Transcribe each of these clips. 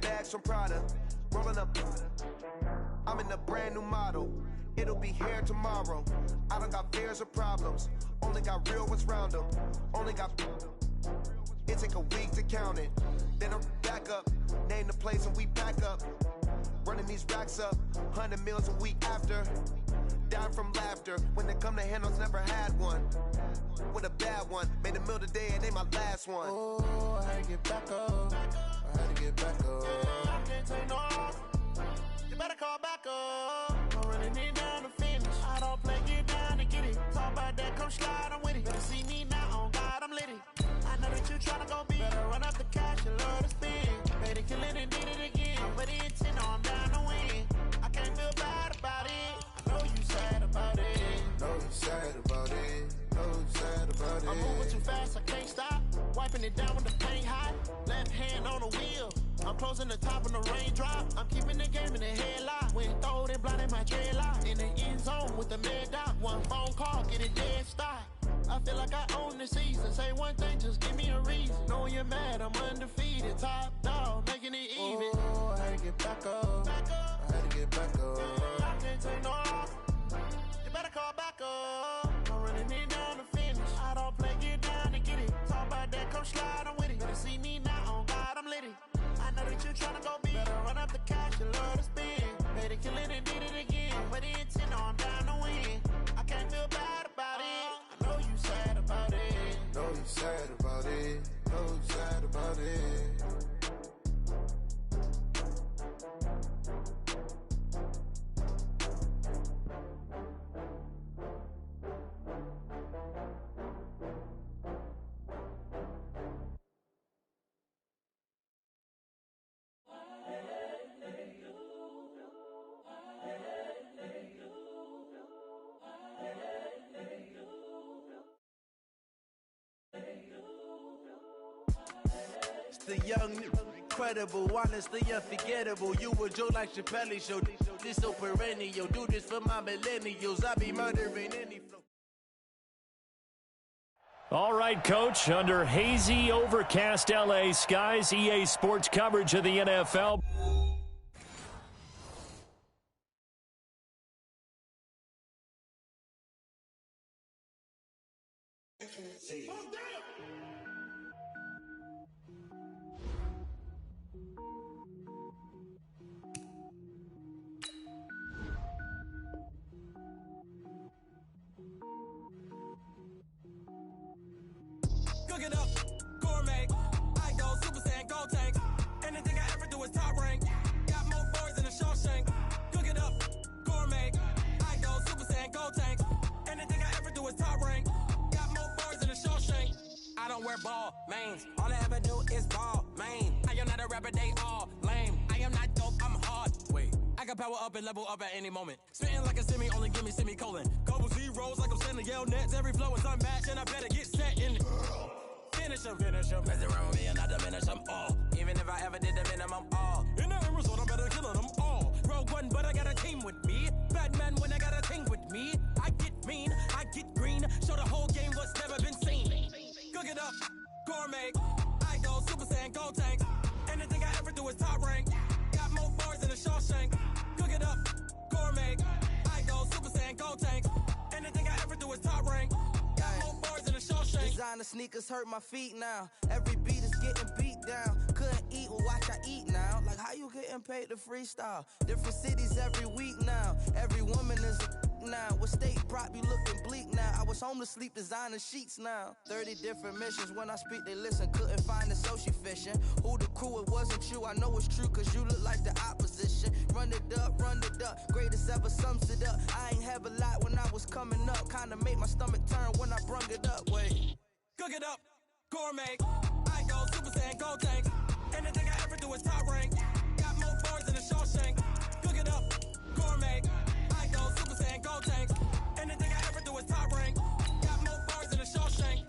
bags from Prada, rolling up. I'm in a brand new model. It'll be here tomorrow. I don't got fears or problems. Only got real ones round them. Only got. It take a week to count it. Then I'm back up. Name the place and we back up. Running these racks up. 100 meals a week after. Down from laughter. When it come to handles, never had one. With a bad one. Made a meal today and they my last one. Oh, I had to get back up. I had to get back up. I can't take no loss. You better call back up. I'm running it down to finish. I don't play, get down to get it. Talk about that, come slide, I'm with it. Better see me now, on God, I'm litty. I know that you tryna go big. Better run up the cash, you love to spend. Better kill it and did it again. I put it in 10, no, I'm down to win. I can't feel bad about it. I know you sad about it. Know you sad about it. Know you sad about it. I'm moving too fast, I can't stop. Wiping it down with the paint hot. Left hand on the wheel. I'm closing the top of the raindrop. I'm keeping the game in the headlock. When throwed and blinded my dreadlock. In the end zone with the mad dot. One phone call, get it dead stop. I feel like I own the season. Say one thing, just give me a reason. Knowing you're mad, I'm undefeated. Top dog, making it even. Oh, I had to get back up. I had to get back up. I can't take no loss. You better call back up. I'm running it down to finish. I don't play, get down to get it. Talk about that, come slide, I'm with it. Better see me now, on God, I'm litty. I know that you tryna go big. Better run up the cash, you love to spend. Better kill it and did it again. Put it in 10, no, I'm down to win. I can't feel bad about it. I know you sad about it. Know you sad about it. Know you sad about it. The young, incredible, honestly unforgettable. You a joke like Chappelle Show. This so perennial. Do this for my millennials. I be murdering any flow. All right, Coach. Under hazy, overcast LA skies, EA Sports coverage of the NFL. Cook it up, gourmet. I go Super Saiyan, go tank. Anything I ever do is top rank. Got more boys than a Shawshank. Cook it up, gourmet. I go Super Saiyan, go tank. Anything I ever do is top rank. Got more boys than a Shawshank. I don't wear ball mains. All I ever do is ball main. I am not a rapper, they all lame. I am not dope, I'm hard. Wait, I can power up and level up at any moment. Spitting like a semi, only give me semicolon. Couple zeros like I'm sending Yale Nets. Every flow is unmatched and I better get set in. Finish him, mess around with me and I diminish them all. Even if I ever did the minimum, all. In the end result, I'm better killing them all. Rogue One, but I got a team with me. Batman when I got a team with me. I get mean, I get green. Show the whole game what's never been seen. Cook it up, gourmet. I go Super Saiyan, go tank. Anything I ever do is top rank. Got more bars than a Shawshank. Cook it up, gourmet. I go Super Saiyan, go tank. Anything I ever do is top rank. Got more bars than a Shawshank. Designer sneakers hurt my feet now. Every beat is getting beat down. Couldn't eat, well watch I eat now. Like how you getting paid to freestyle? Different cities every week now. Every woman is a now. What state prop you looking bleak now? I was home to sleep designer sheets now. 30 different missions. When I speak they listen. Couldn't find the social fishing. Who the crew? It wasn't you. I know it's true cause you look like the opposition. Run it up, run it up. Greatest ever sums it up. I ain't have a lot when I was coming up. Kinda made my stomach turn when I brung it up. Wait. Cook it up, gourmet. I go Super Saiyan, go tank. Anything I ever do is top rank. Got more bars than a Shawshank. Cook it up, gourmet. I go Super Saiyan, go tank. Anything I ever do is top rank. Got more bars than a Shawshank.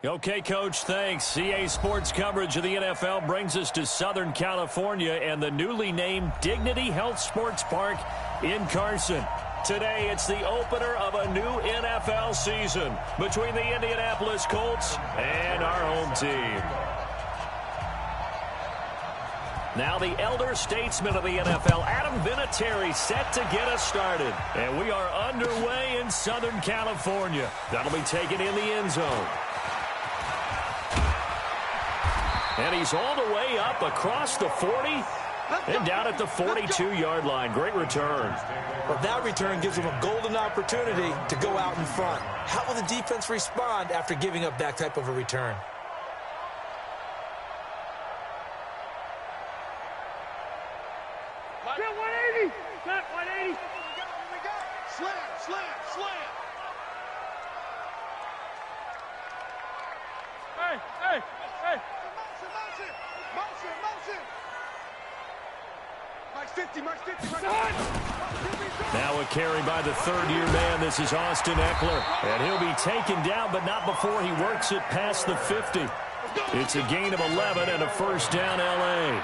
Okay, Coach, thanks. EA Sports coverage of the NFL brings us to Southern California and the newly named Dignity Health Sports Park in Carson. Today, it's the opener of a new NFL season between the Indianapolis Colts and our home team. Now the elder statesman of the NFL, Adam Vinatieri, set to get us started. And we are underway in Southern California. That'll be taken in the end zone. And he's all the way up across the 40 and down at the 42-yard line. Great return. Well, that return gives them a golden opportunity to go out in front. How will the defense respond after giving up that type of a return? Now a carry by the third-year man. This is Austin Eckler. And he'll be taken down, but not before he works it past the 50. It's a gain of 11 and a first down, L.A.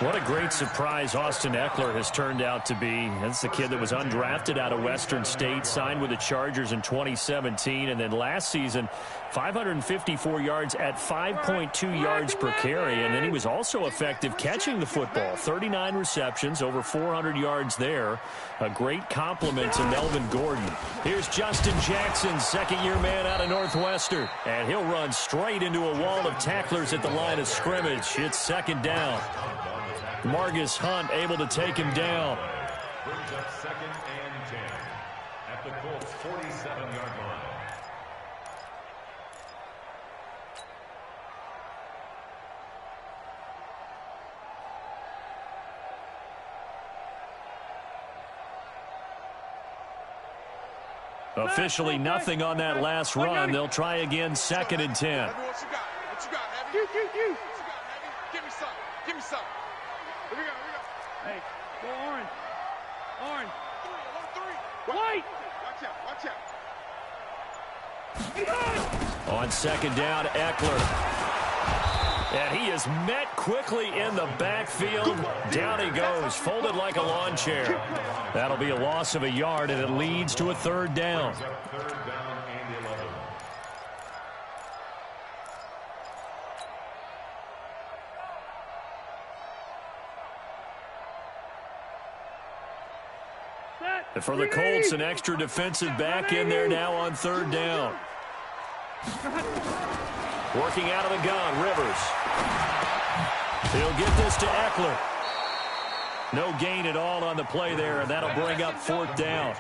What a great surprise Austin Eckler has turned out to be. That's the kid that was undrafted out of Western State, signed with the Chargers in 2017, and then last season, 554 yards at 5.2 yards per carry, and then he was also effective catching the football. 39 receptions, over 400 yards there. A great compliment to Melvin Gordon. Here's Justin Jackson, second-year man out of Northwestern, and he'll run straight into a wall of tacklers at the line of scrimmage. It's second down. Margus Hunt able to take him down. Brings up second and 10 at the Colts' 47-yard line. Officially nothing on that last run. They'll try again, second and 10. What you got? What you got, Heavy? What you got, Heavy? Give me some. Give me some. Here we go. Hey, go orange. Orange. Three. White. Watch out. On second down, Eckler. And he is met quickly in the backfield. Down he goes, folded like a lawn chair. That'll be a loss of a yard, and it leads to a third down. Third down and 11. And for the Colts, an extra defensive back in there now on third down. Working out of the gun, Rivers. He'll get this to Eckler. No gain at all on the play there, and that'll bring up fourth down.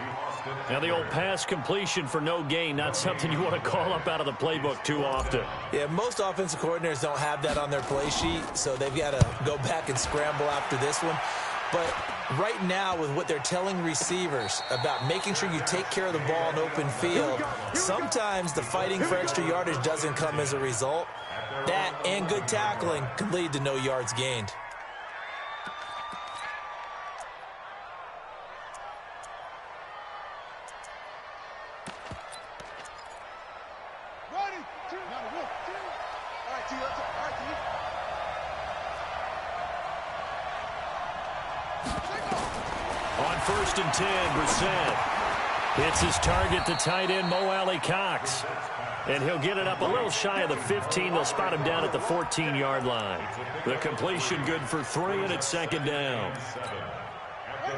Now the old pass completion for no gain, not something you want to call up out of the playbook too often. Yeah, most offensive coordinators don't have that on their play sheet, so they've got to go back and scramble after this one. But right now, with what they're telling receivers about making sure you take care of the ball in open field, sometimes the fighting for extra yardage doesn't come as a result. That and good tackling can lead to no yards gained. On first and 10, Brissett hits his target, the tight end, Mo Alley-Cox. And he'll get it up a little shy of the 15. They'll spot him down at the 14-yard line. The completion good for 3, and it's second down.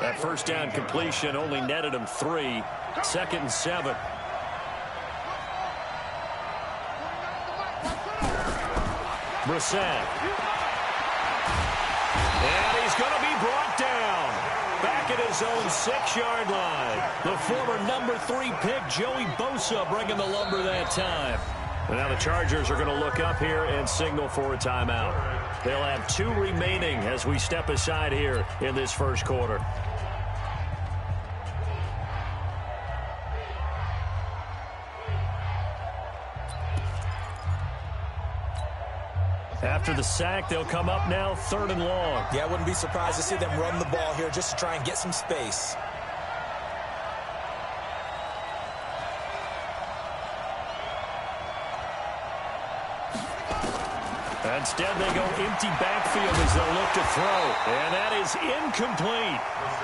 That first down completion only netted him 3. Second and 7. Brissett. And he's going to be brought down. Back at his own 6-yard line. The former number 3 pick, Joey Bosa, bringing the lumber that time. And now the Chargers are going to look up here and signal for a timeout. They'll have 2 remaining as we step aside here in this first quarter. After the sack, they'll come up now, 3rd and long. Yeah, I wouldn't be surprised to see them run the ball here just to try and get some space. Instead, they go empty backfield as they look to throw. And that is incomplete.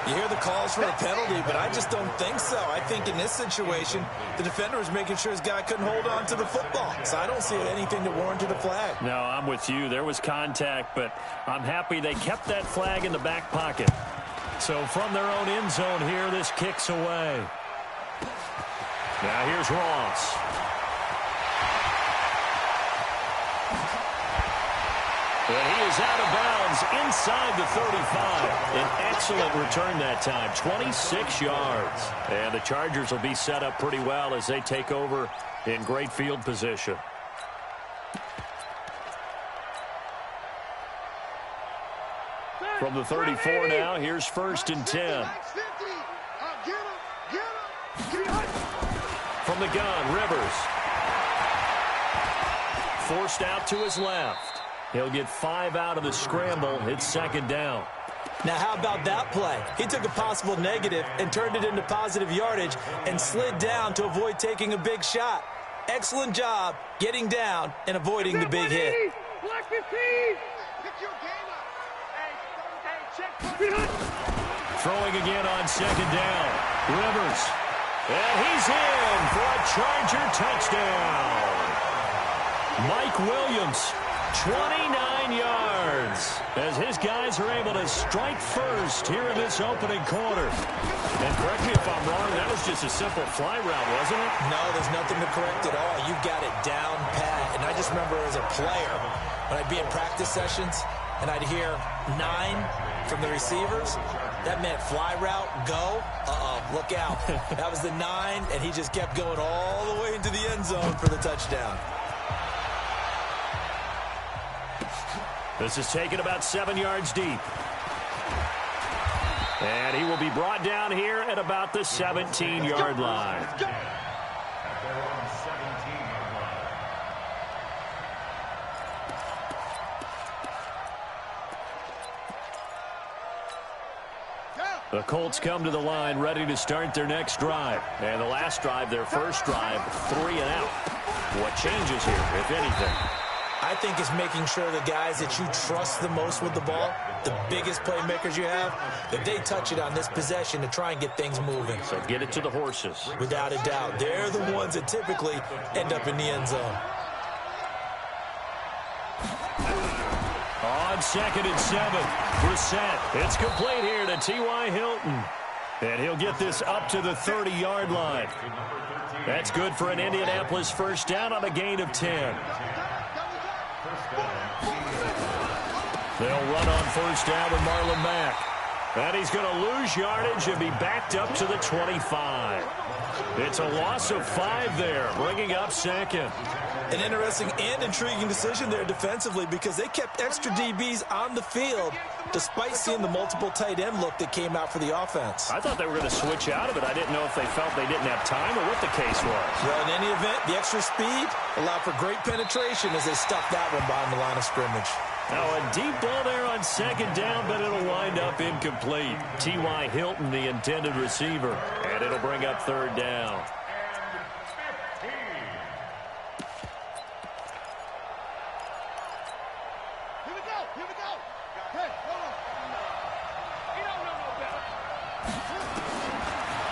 You hear the calls for a penalty, but I just don't think so. I think in this situation, the defender was making sure his guy couldn't hold on to the football. So I don't see anything that warranted a flag. No, I'm with you. There was contact, but I'm happy they kept that flag in the back pocket. So from their own end zone here, this kicks away. Now here's Ross. And he is out of bounds inside the 35. An excellent return that time, 26 yards. And the Chargers will be set up pretty well as they take over in great field position. From the 34 now, here's 1st and 10. From the gun, Rivers. Forced out to his left. He'll get 5 out of the scramble. It's 2nd down. Now, how about that play? He took a possible negative and turned it into positive yardage and slid down to avoid taking a big shot. Excellent job getting down and avoiding the big hit. Throwing again on 2nd down. Rivers. And he's in for a Charger touchdown. Mike Williams, 29 yards, as his guys are able to strike first here in this opening quarter. And correct me if I'm wrong, that was just a simple fly route, wasn't it? No, there's nothing to correct at all. You got it down pat. And I just remember as a player, when I'd be in practice sessions and I'd hear 9 from the receivers, that meant fly route, go. Look out. That was the 9, and he just kept going all the way into the end zone for the touchdown. This is taken about 7 yards deep. And he will be brought down here at about the 17-yard line. The Colts come to the line ready to start their next drive. And the last drive, their first drive, 3 and out. What changes here, if anything? I think it's making sure the guys that you trust the most with the ball, the biggest playmakers you have, that they touch it on this possession to try and get things moving. So get it to the horses. Without a doubt. They're the ones that typically end up in the end zone. On 2nd and 7, Brissett. It's complete here to T.Y. Hilton. And he'll get this up to the 30-yard line. That's good for an Indianapolis first down on a gain of 10. They'll run on first down with Marlon Mack. And he's going to lose yardage and be backed up to the 25. It's a loss of 5 there, bringing up 2nd. An interesting and intriguing decision there defensively because they kept extra DBs on the field despite seeing the multiple tight end look that came out for the offense. I thought they were going to switch out of it. I didn't know if they felt they didn't have time or what the case was. Well, in any event, the extra speed allowed for great penetration as they stuffed that one behind the line of scrimmage. Now a deep ball there on 2nd down, but it'll wind up incomplete. T.Y. Hilton, the intended receiver, and it'll bring up 3rd down.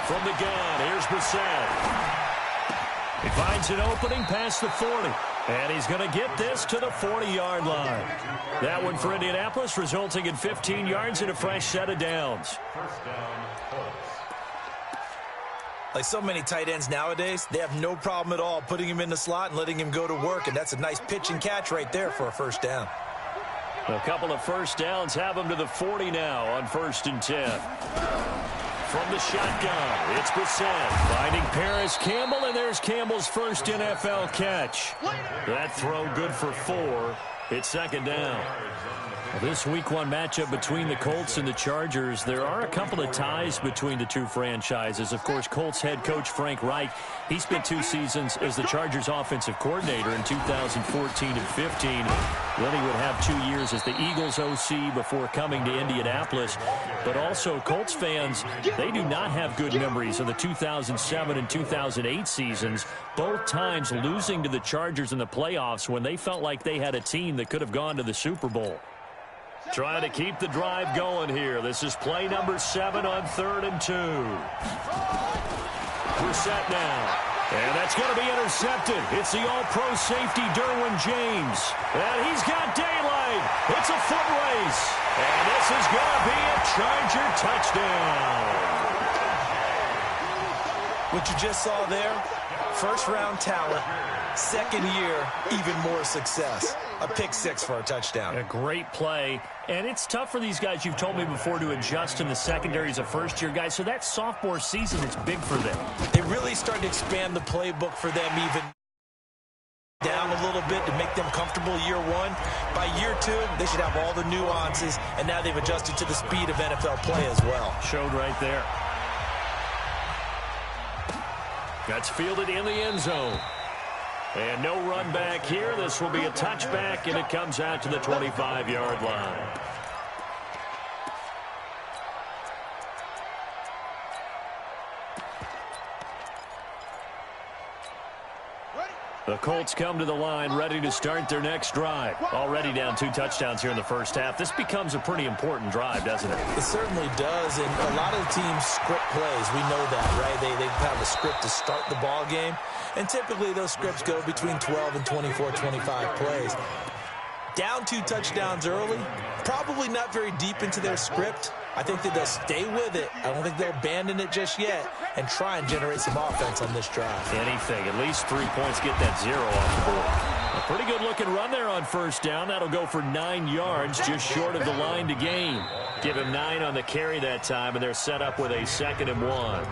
From the gun, here's Brissett. He finds an opening past the 40. And he's going to get this to the 40-yard line. That one for Indianapolis, resulting in 15 yards and a fresh set of downs. Like so many tight ends nowadays, they have no problem at all putting him in the slot and letting him go to work. And that's a nice pitch and catch right there for a first down. A couple of first downs have him to the 40 now on 1st and 10. From the shotgun, it's Brissett finding Paris Campbell, and there's Campbell's first NFL catch. That throw good for 4. It's 2nd down. This Week 1 matchup between the Colts and the Chargers, there are a couple of ties between the two franchises. Of course, Colts head coach Frank Reich, he spent 2 seasons as the Chargers offensive coordinator in 2014 and 15. Then he would have 2 years as the Eagles OC before coming to Indianapolis. But also, Colts fans, they do not have good memories of the 2007 and 2008 seasons, both times losing to the Chargers in the playoffs when they felt like they had a team team that could have gone to the Super Bowl. Trying to keep the drive going here. This is play number 7 on 3rd and 2. We're set now. And that's going to be intercepted. It's the all-pro safety, Derwin James. And he's got daylight. It's a foot race. And this is going to be a Charger touchdown. What you just saw there, first-round talent, second year, even more success. A pick 6 for a touchdown. A great play. And it's tough for these guys, you've told me before, to adjust in the secondary as a first-year guy. So that sophomore season is big for them. They really started to expand the playbook for them even down a little bit to make them comfortable year 1. By year 2, they should have all the nuances, and now they've adjusted to the speed of NFL play as well. Showed right there. That's fielded in the end zone. And no run back here. This will be a touchback, and it comes out to the 25-yard line. The Colts come to the line ready to start their next drive. Already down 2 touchdowns here in the first half. This becomes a pretty important drive, doesn't it? It certainly does, and a lot of the teams script plays. We know that, right? They have a script to start the ball game, and typically those scripts go between 12 and 24, 25 plays. Down 2 touchdowns early, probably not very deep into their script. I think that they'll stay with it. I don't think they'll abandon it just yet and try and generate some offense on this drive. Anything. At least 3 points, get that 0 off the board. A pretty good-looking run there on first down. That'll go for 9 yards, just short of the line to gain. Give him 9 on the carry that time, and they're set up with a 2nd and 1.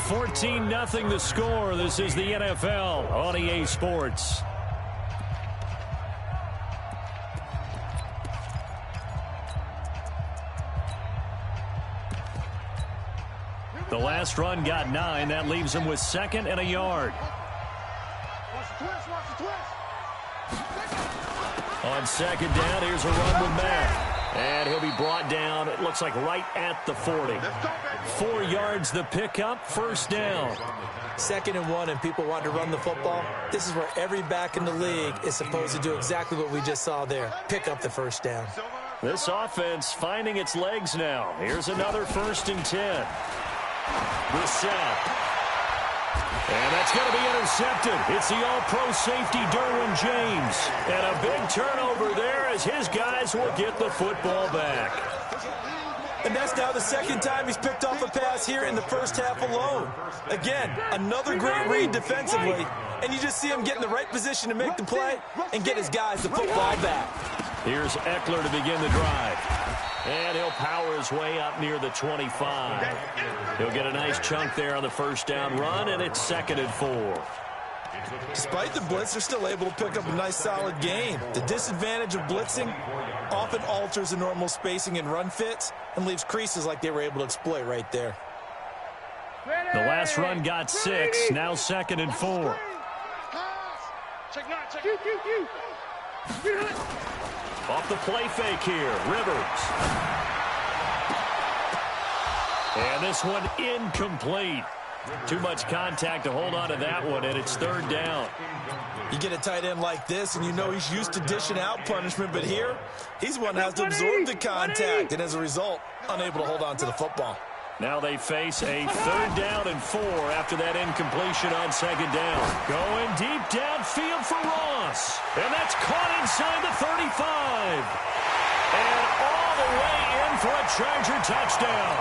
14-0 the score. This is the NFL on EA Sports. The last run got 9. That leaves him with 2nd and a yard. On 2nd down, here's a run with Matt. And he'll be brought down, it looks like right at the 40. 4 yards the pickup, first down. 2nd and 1, and people want to run the football. This is where every back in the league is supposed to do exactly what we just saw there. Pick up the first down. This offense finding its legs now. Here's another 1st and 10. Brissett. And that's going to be intercepted. It's the all-pro safety, Derwin James. And a big turnover there as his guys will get the football back. And that's now the 2nd time he's picked off a pass here in the first half alone. Again, another great read defensively. And you just see him get in the right position to make the play and get his guys the football back. Here's Eckler to begin the drive. And he'll power his way up near the 25. He'll get a nice chunk there on the first down run, and it's 2nd and 4. Despite the blitz, they're still able to pick up a nice solid gain. The disadvantage of blitzing often alters the normal spacing and run fits and leaves creases like they were able to exploit right there. The last run got 6, now 2nd and 4. Off the play fake here, Rivers. And this one incomplete. Too much contact to hold on to that one, and it's 3rd down. You get a tight end like this, and you know he's used to dishing out punishment, but here, he's one that has to absorb the contact, and as a result, unable to hold on to the football. Now they face a 3rd down and 4 after that incompletion on 2nd down. Going deep downfield for Ross. And that's caught inside the 35. And all the way in for a Charger touchdown.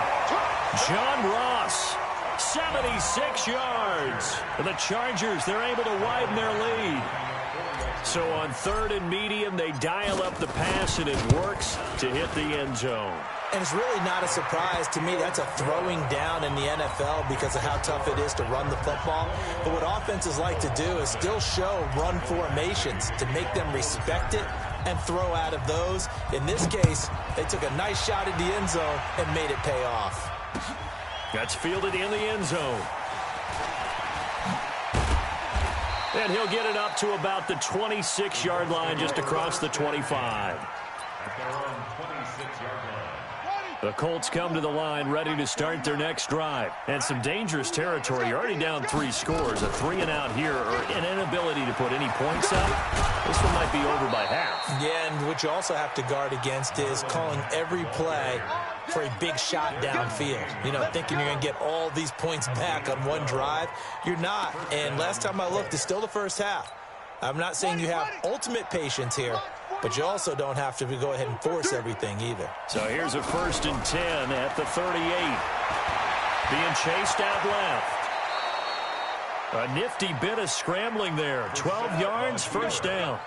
John Ross, 76 yards. For the Chargers, they're able to widen their lead. So on 3rd and medium, they dial up the pass, and it works to hit the end zone. And it's really not a surprise to me. That's a throwing down in the NFL because of how tough it is to run the football. But what offenses like to do is still show run formations to make them respect it and throw out of those. In this case, they took a nice shot at the end zone and made it pay off. That's fielded in the end zone. And he'll get it up to about the 26-yard line, just across the 25. At their own 26-yard line. The Colts come to the line ready to start their next drive. And some dangerous territory. You're already down 3 scores. A 3-and-out here or an inability to put any points up. This one might be over by half. Yeah, and what you also have to guard against is calling every play for a big shot downfield. You know, thinking you're going to get all these points back on one drive. You're not. And last time I looked, it's still the first half. I'm not saying you have ultimate patience here, but you also don't have to go ahead and force everything either. So here's a 1st and 10 at the 38. Being chased out left. A nifty bit of scrambling there. 12 yards, 1st down.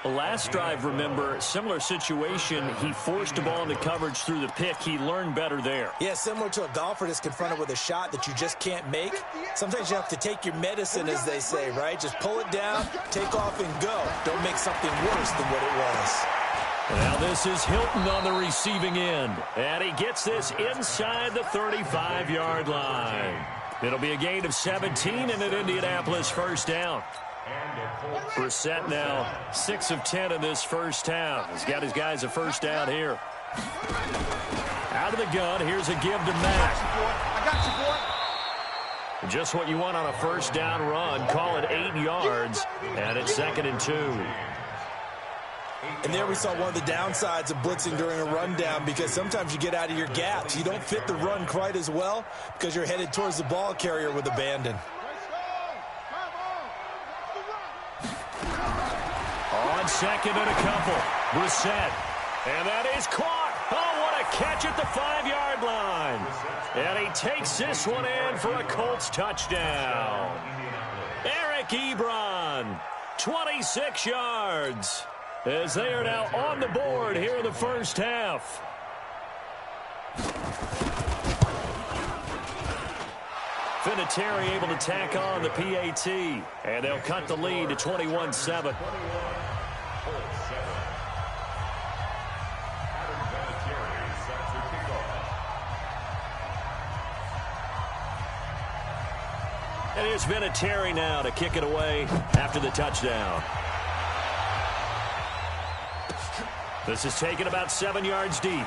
The last drive, remember, similar situation. He forced a ball into coverage through the pick. He learned better there. Yeah, similar to a golfer that's confronted with a shot that you just can't make. Sometimes you have to take your medicine, as they say, right? Just pull it down, take off, and go. Don't make something worse than what it was. Now this is Hilton on the receiving end. And he gets this inside the 35-yard line. It'll be a gain of 17 and an Indianapolis 1st down. Brissett now 6 of 10 in this first half. He's got his guys a 1st down here. Out of the gun, here's a give to Mack. I got you, boy. Just what you want on a 1st down run. Call it 8 yards, and it's 2nd and 2. And there we saw one of the downsides of blitzing during a rundown, because sometimes you get out of your gaps. You don't fit the run quite as well because you're headed towards the ball carrier with abandon. On 2nd and a couple, Brissett. And that is caught. Oh, what a catch at the 5-yard line. And he takes this one in for a Colts touchdown. Eric Ebron, 26 yards, as they are now on the board here in the first half. Vinatieri able to tack on the PAT, and they'll cut the lead to 21-7. And here's Vinatieri now to kick it away after the touchdown. This is taken about 7 yards deep.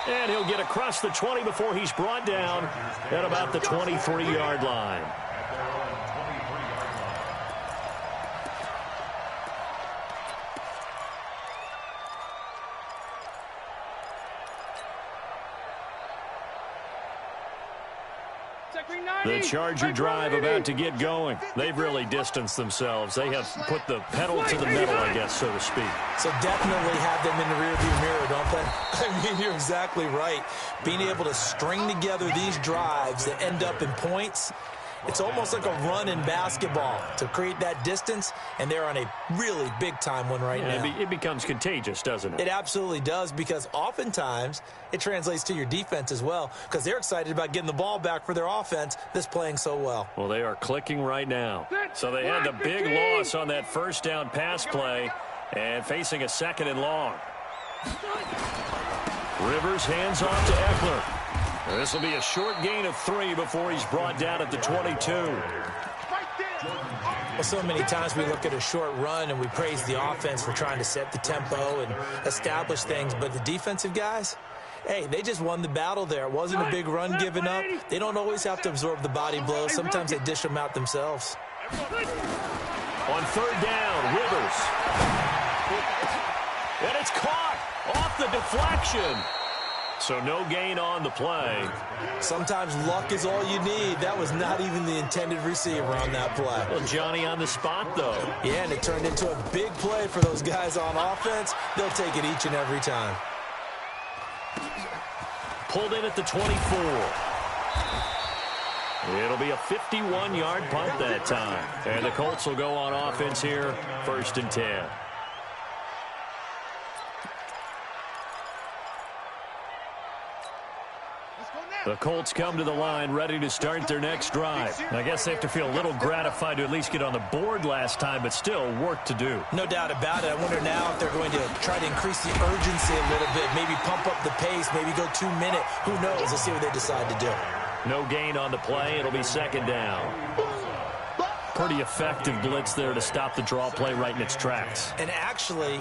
And he'll get across the 20 before he's brought down at about the 23-yard line. The Charger drive about to get going. They've really distanced themselves. They have put the pedal to the metal, I guess, so to speak. So definitely have them in the rearview mirror, don't they? I mean, you're exactly right. Being able to string together these drives that end up in points, it's almost like a run in basketball to create that distance, and they're on a really big-time one right now. It becomes contagious, doesn't it? It absolutely does, because oftentimes it translates to your defense as well, because they're excited about getting the ball back for their offense that's playing so well. Well, they are clicking right now. So they had the big loss on that 1st down pass play and facing a 2nd and long. Rivers hands off to Eckler. This will be a short gain of 3 before he's brought down at the 22. Well, so many times we look at a short run and we praise the offense for trying to set the tempo and establish things, but the defensive guys, hey, they just won the battle there. It wasn't a big run given up. They don't always have to absorb the body blows. Sometimes they dish them out themselves. On 3rd down, Rivers. And it's caught off the deflection. So no gain on the play. Sometimes luck is all you need. That was not even the intended receiver on that play. Well, Johnny on the spot, though. Yeah, and it turned into a big play for those guys on offense. They'll take it each and every time. Pulled in at the 24. It'll be a 51-yard punt that time. And the Colts will go on offense here, 1st and 10. The Colts come to the line ready to start their next drive. I guess they have to feel a little gratified to at least get on the board last time, but still work to do. No doubt about it. I wonder now if they're going to try to increase the urgency a little bit, maybe pump up the pace, maybe go 2-minute. Who knows? Let's see what they decide to do. No gain on the play. It'll be 2nd down. Pretty effective blitz there to stop the draw play right in its tracks. And actually,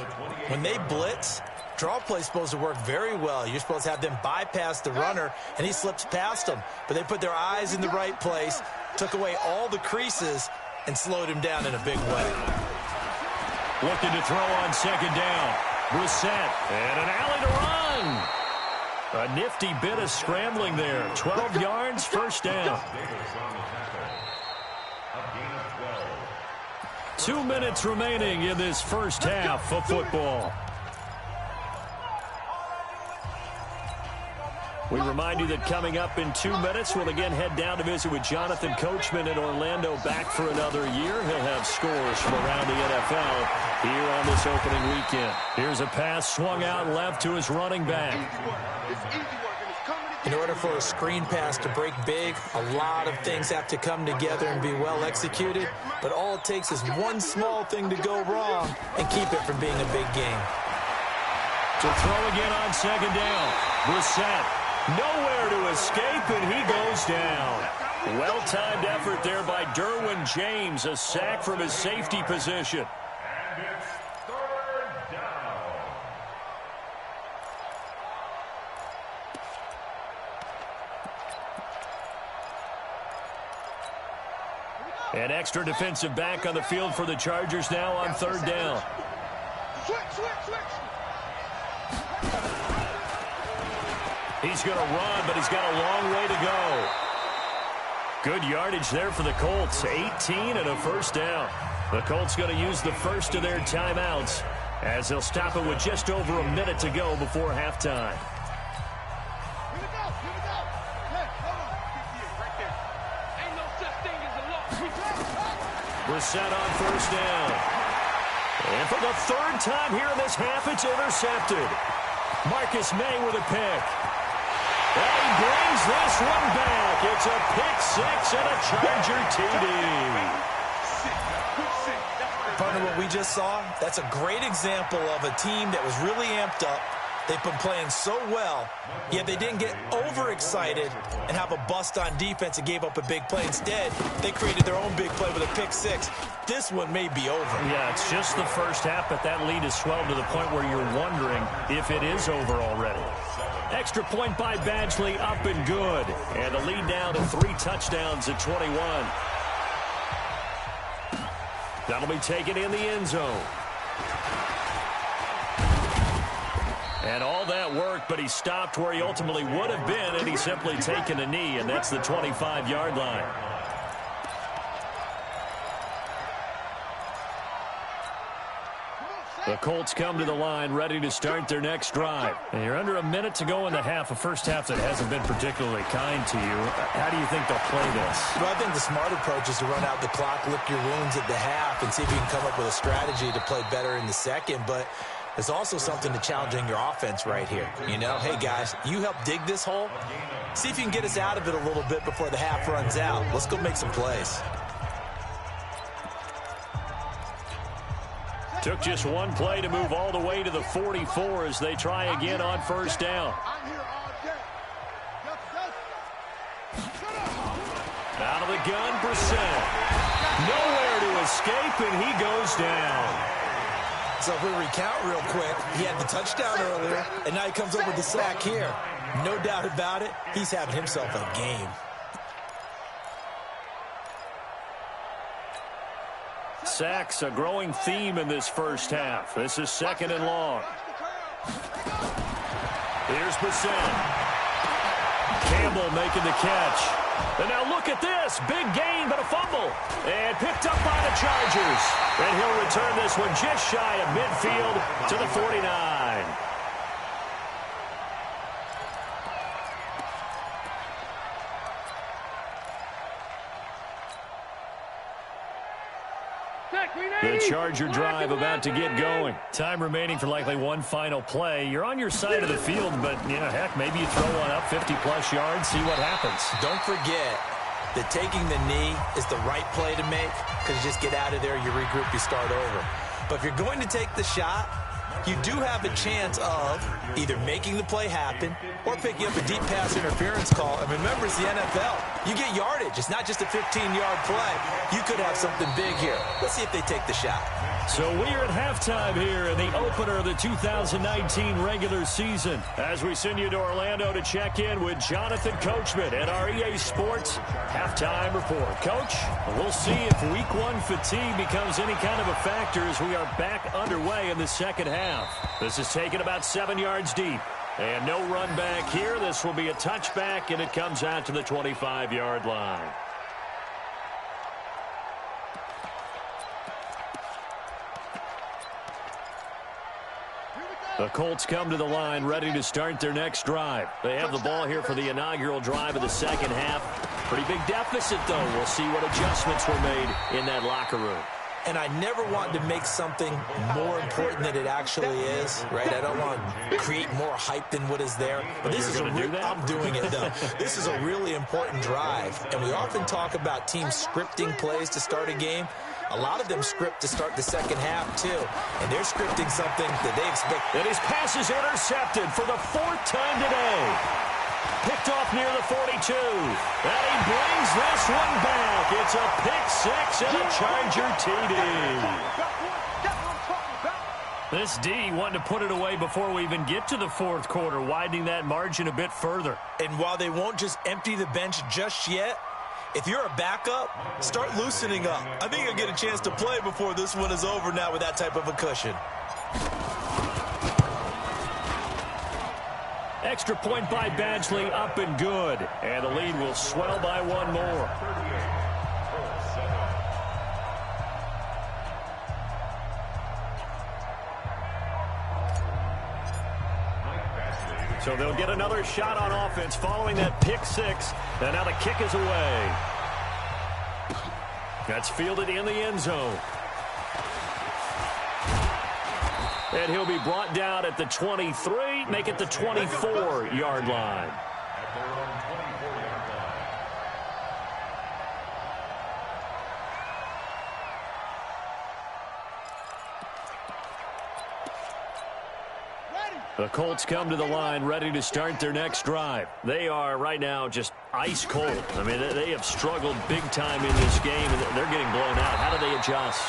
when they blitz, draw play's supposed to work very well. You're supposed to have them bypass the runner, and he slips past them. But they put their eyes in the right place, took away all the creases, and slowed him down in a big way. Looking to throw on second down. Brissett, and an alley to run. A nifty bit of scrambling there. 12 yards, first down. 2 minutes remaining in this first half of football. We remind you that coming up in 2 minutes, we'll again head down to visit with Jonathan Coachman in Orlando, back for another year. He'll have scores from around the NFL here on this opening weekend. Here's a pass swung out left to his running back. In order for a screen pass to break big, a lot of things have to come together and be well executed, but all it takes is one small thing to go wrong and keep it from being a big game. To throw again on second down. Brissett. Nowhere to escape, and he goes down. Well-timed effort there by Derwin James. A sack from his safety position. And it's third down. An extra defensive back on the field for the Chargers now on third down. Switch. He's going to run, but he's got a long way to go. Good yardage there for the Colts. 18 and a first down. The Colts going to use the first of their timeouts as they'll stop it with just over a minute to go before halftime. Here we go. Hey, hold on. Right there. Ain't no such thing as a loss. Brissett on first down. And for the third time here in this half, it's intercepted. Marcus May with a pick. And he brings this one back. It's a pick six and a Charger TD. Partner, what we just saw, that's a great example of a team that was really amped up. They've been playing so well, yet they didn't get overexcited and have a bust on defense and gave up a big play. Instead, they created their own big play with a pick six. This one may be over. Yeah, it's just the first half, but that lead has swelled to the point where you're wondering if it is over already. Extra point by Badgley, up and good. And the lead down to 3 touchdowns at 21. That'll be taken in the end zone. And all that work, but he stopped where he ultimately would have been, and he's simply taken a knee, and that's the 25-yard line. The Colts come to the line ready to start their next drive. And you're under a minute to go in the half, a first half that hasn't been particularly kind to you. How do you think they'll play this? Well, I think the smart approach is to run out the clock, lick your wounds at the half, and see if you can come up with a strategy to play better in the second. But there's also something to challenging your offense right here. You know, hey, guys, you help dig this hole. See if you can get us out of it a little bit before the half runs out. Let's go make some plays. Took just one play to move all the way to the 44 as they try again on first down. Out of the gun, Brissett. Nowhere to escape, and he goes down. So if we recount real quick, he had the touchdown earlier, and now he comes up with the sack here. No doubt about it, he's having himself a game. Sacks, a growing theme in this first half. This is second and long. Here's Brissett. Campbell making the catch. And now look at this. Big gain, but a fumble. And picked up by the Chargers. And he'll return this one just shy of midfield to the 49. The Charger drive about to get going. Time remaining for likely one final play. You're on your side of the field, but, you know, heck, maybe you throw one up 50-plus yards, see what happens. Don't forget that taking the knee is the right play to make because you just get out of there, you regroup, you start over. But if you're going to take the shot, you do have a chance of either making the play happen or picking up a deep pass interference call. And remember, it's the NFL. You get yardage. It's not just a 15-yard play. You could have something big here. Let's see if they take the shot. So we are at halftime here in the opener of the 2019 regular season as we send you to Orlando to check in with Jonathan Coachman at our EA Sports Halftime Report. Coach, we'll see if Week 1 fatigue becomes any kind of a factor as we are back underway in the second half. This is taken about 7 yards deep. And no run back here. This will be a touchback, and it comes out to the 25-yard line. The Colts come to the line ready to start their next drive. They have the ball here for the inaugural drive of the second half. Pretty big deficit, though. We'll see what adjustments were made in that locker room. And I never want to make something more important than it actually is, right? I don't want to create more hype than what is there. But this is I'm doing it, though. This is a really important drive. And we often talk about teams scripting plays to start a game. A lot of them script to start the second half, too. And they're scripting something that they expect. And his pass is intercepted for the 4th time today. Picked off near the 42. And he brings this one back. It's a pick 6 and a Charger TD. This D wanting to put it away before we even get to the 4th quarter, widening that margin a bit further. And while they won't just empty the bench just yet, if you're a backup, start loosening up. I think you'll get a chance to play before this one is over now with that type of a cushion. Extra point by Badgley, up and good. And the lead will swell by one more. So they'll get another shot on offense following that pick 6. And now the kick is away. That's fielded in the end zone. And he'll be brought down at the 23, make it the 24-yard line. The Colts come to the line ready to start their next drive. They are right now just ice cold. I mean, they have struggled big time in this game, and they're getting blown out. How do they adjust?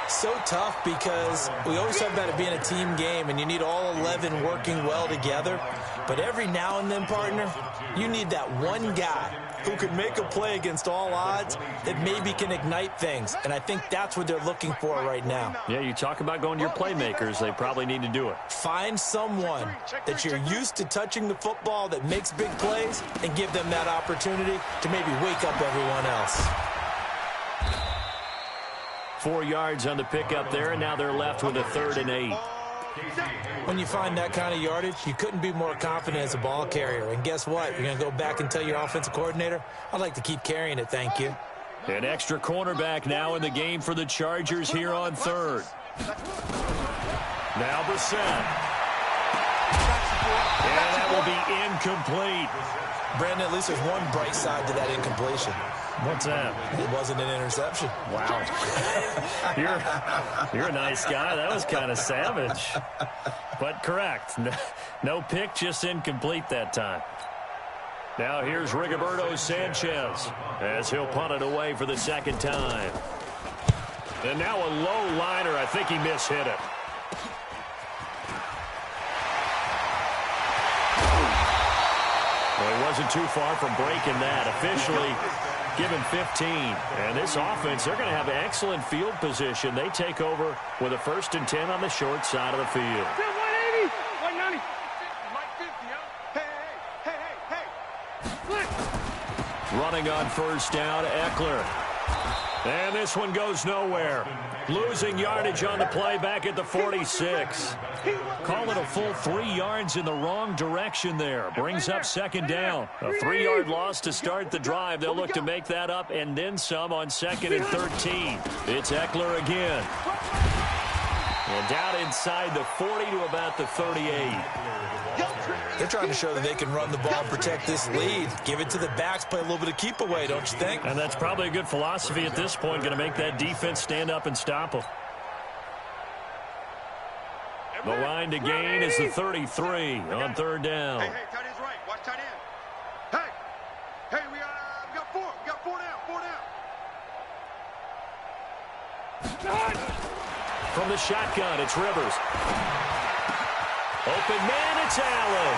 So tough because we always talk about it being a team game and you need all 11 working well together. But every now and then, partner, you need that one guy who can make a play against all odds that maybe can ignite things. And I think that's what they're looking for right now. Yeah, you talk about going to your playmakers. They probably need to do it. Find someone that you're used to touching the football that makes big plays and give them that opportunity to maybe wake up everyone else. 4 yards on the pickup there, and now they're left with a 3rd and 8. When you find that kind of yardage, you couldn't be more confident as a ball carrier. And guess what? You're going to go back and tell your offensive coordinator, I'd like to keep carrying it, thank you. An extra cornerback now in the game for the Chargers here on 3rd. Now Brissett. And that will be incomplete. Brandon, at least there's one bright side to that incompletion. What's that? It wasn't an interception. Wow. You're a nice guy. That was kind of savage. But correct. No pick, just incomplete that time. Now here's Rigoberto Sanchez as he'll punt it away for the 2nd time. And now a low liner. I think he mishit it. Well, he wasn't too far from breaking that. Officially given 15. And this offense, they're going to have excellent field position. They take over with a 1st and 10 on the short side of the field. 180, 190. Running on 1st down, Eckler. And this one goes nowhere. Losing yardage on the play back at the 46. Call it a full 3 yards in the wrong direction there. Brings up 2nd down. A 3-yard loss to start the drive. They'll look to make that up and then some on 2nd and 13. It's Eckler again. And down inside the 40 to about the 38. They're trying to show that they can run the ball and protect this lead. Give it to the backs, play a little bit of keep away, don't you think? And that's probably a good philosophy at this point. Going to make that defense stand up and stop them. The line to gain is the 33 on third down. Hey, tight end's right. Watch tight end. Hey, we got four. We got four down. From the shotgun, it's Rivers. Open man, it's Allen.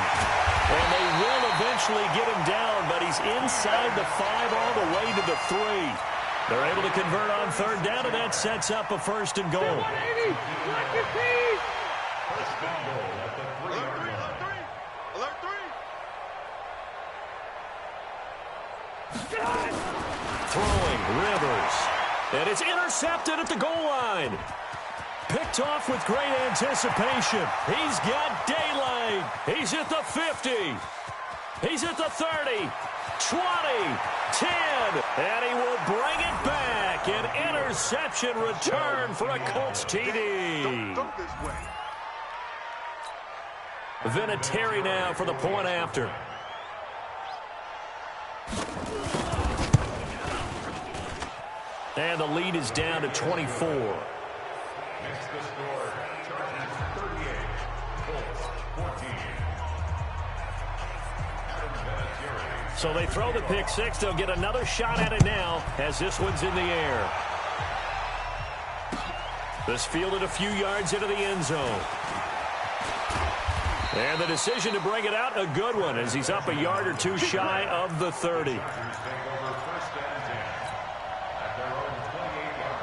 And they will eventually get him down, but he's inside the 5 all the way to the 3. They're able to convert on third down, and that sets up a first and goal. First and goal at the 3-yard line. Alert 3. Throwing, Rivers. And it's intercepted at the goal line. Picked off with great anticipation. He's got daylight. He's at the 50. He's at the 30. 20. 10. And he will bring it back. An interception return for a Colts TD. Go this way. Vinatieri now for the point after. And the lead is down to 24. Next the score, Chargers 38, Colts 14. Adam Vinatieri. So they throw the pick six. They'll get another shot at it now as this one's in the air. This fielded a few yards into the end zone. And the decision to bring it out, a good one, as he's up a yard or two shy of the 30. Chargers take over first and 10 at their own 28-yard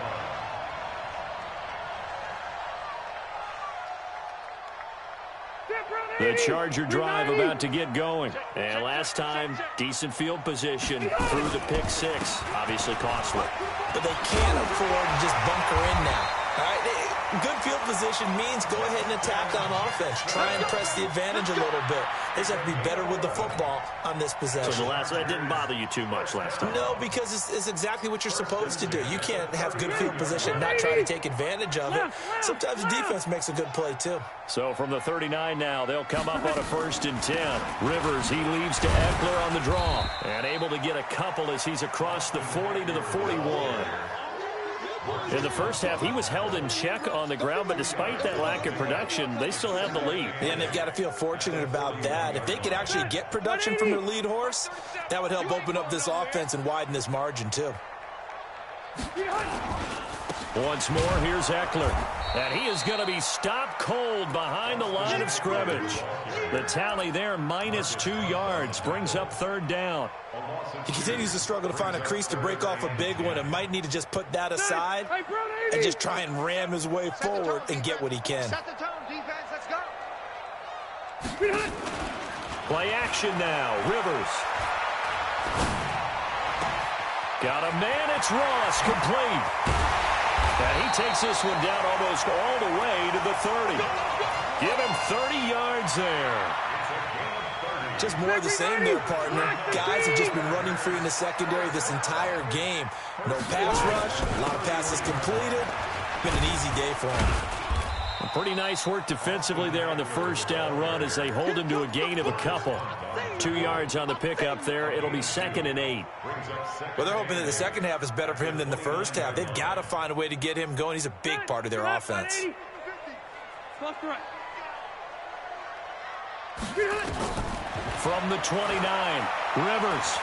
line. The Charger drive about to get going. And last time, decent field position through the pick six. Obviously costly. But they can't afford to just bunker in now. All right, good field position means go ahead and attack on offense. Try and press the advantage a little bit. They just have to be better with the football on this possession. So that didn't bother you too much last time? No, because it's exactly what you're supposed to do. You can't have good field position and not try to take advantage of it. Sometimes the defense makes a good play, too. So from the 39 now, they'll come up on a first and 10. Rivers, he leaves to Eckler on the draw. And able to get a couple as he's across the 40 to the 41. In the first half, he was held in check on the ground, but despite that lack of production, they still have the lead. And they've got to feel fortunate about that. If they could actually get production from their lead horse, that would help open up this offense and widen this margin, too. Once more, here's Eckler. And he is going to be stopped cold behind the line of scrimmage. The tally there, -2 yards, brings up third down. He continues to struggle to find a crease to break off a big one and might need to just put that aside and just try and ram his way forward and get what he can. Set the tone, defense. Let's go. Play action now. Rivers. Got a man. It's Ross. Complete. And he takes this one down almost all the way to the 30. Give him 30 yards there. Just more of the same there, partner. Guys have just been running free in the secondary this entire game. No pass rush, a lot of passes completed. Been an easy day for him. Pretty nice work defensively there on the first down run as they hold him to a gain of a couple. 2 yards on the pickup there. It'll be 2nd and 8. Well, they're hoping that the second half is better for him than the first half. They've got to find a way to get him going. He's a big part of their offense. From the 29, Rivers.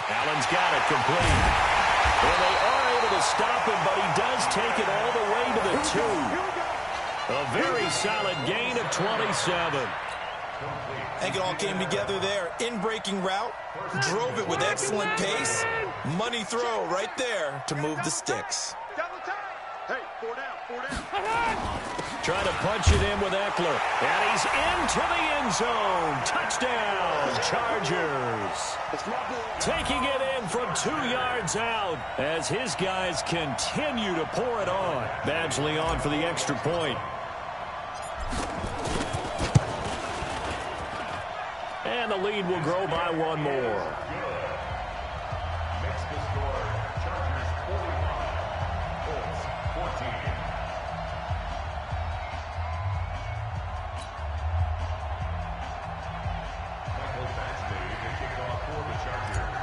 Allen's got it complete. Well, they are able to stop him, but he does take it all the way to the 2. A very solid gain of 27. I think it all came together there. In-breaking route, drove it with excellent pace. Money throw right there to move the sticks. Hey, 4 down. Trying to punch it in with Eckler. And he's into the end zone. Touchdown, Chargers. Taking it in from 2 yards out as his guys continue to pour it on. Badgley on for the extra point. And the lead will grow by 1 more. Makes the score, Chargers 45, Colts 14. Michael Badgley to kick off for the Chargers.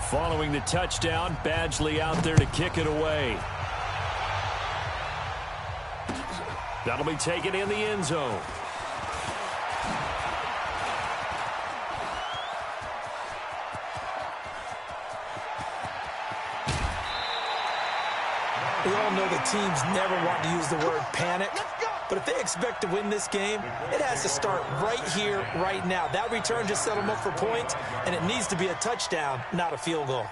Following the touchdown, Badgley out there to kick it away. That'll be taken in the end zone. We all know the teams never want to use the word panic, but if they expect to win this game, it has to start right here, right now. That return just set them up for points, and it needs to be a touchdown, not a field goal.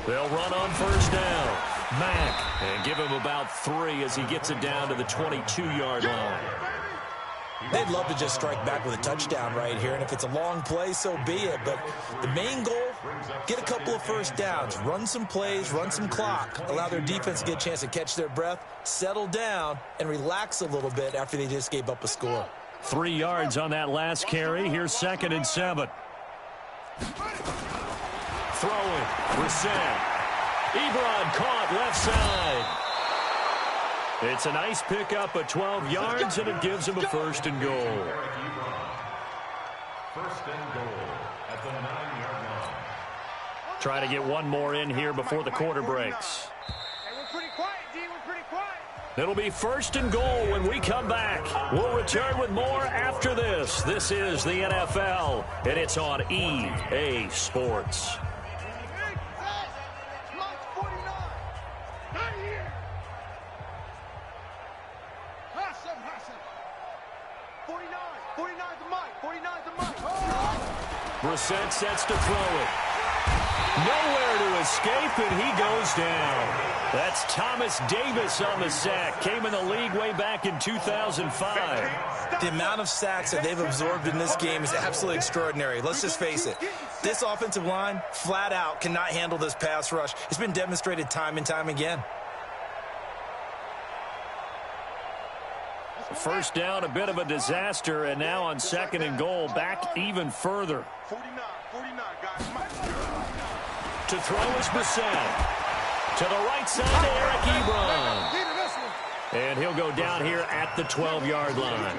They'll run on first down. Mack, and give him about 3 as he gets it down to the 22-yard line. They'd love to just strike back with a touchdown right here, and if it's a long play, so be it. But the main goal, get a couple of first downs, run some plays, run some clock, allow their defense to get a chance to catch their breath, settle down, and relax a little bit after they just gave up a score. 3 yards on that last carry. Here's 2nd and 7. Throwing, Brissett. Ebron caught left side. It's a nice pickup of 12 yards, and it gives him a 1st and goal. 1st and goal at the 9-yard line. Try to get one more in here before the quarter breaks. Hey, we're pretty quiet, D. We're pretty quiet. It'll be 1st and goal when we come back. We'll return with more after this. This is the NFL, and it's on EA Sports. Brissett sets to throw it. Nowhere to escape, and he goes down. That's Thomas Davis on the sack. Came in the league way back in 2005. The amount of sacks that they've absorbed in this game is absolutely extraordinary. Let's just face it. This offensive line, flat out, cannot handle this pass rush. It's been demonstrated time and time again. First down, a bit of a disaster, and now on 2nd and goal, back even further. 49, guys. To throw is Brissett. To the right side to Eric Ebron. And he'll go down here at the 12-yard line.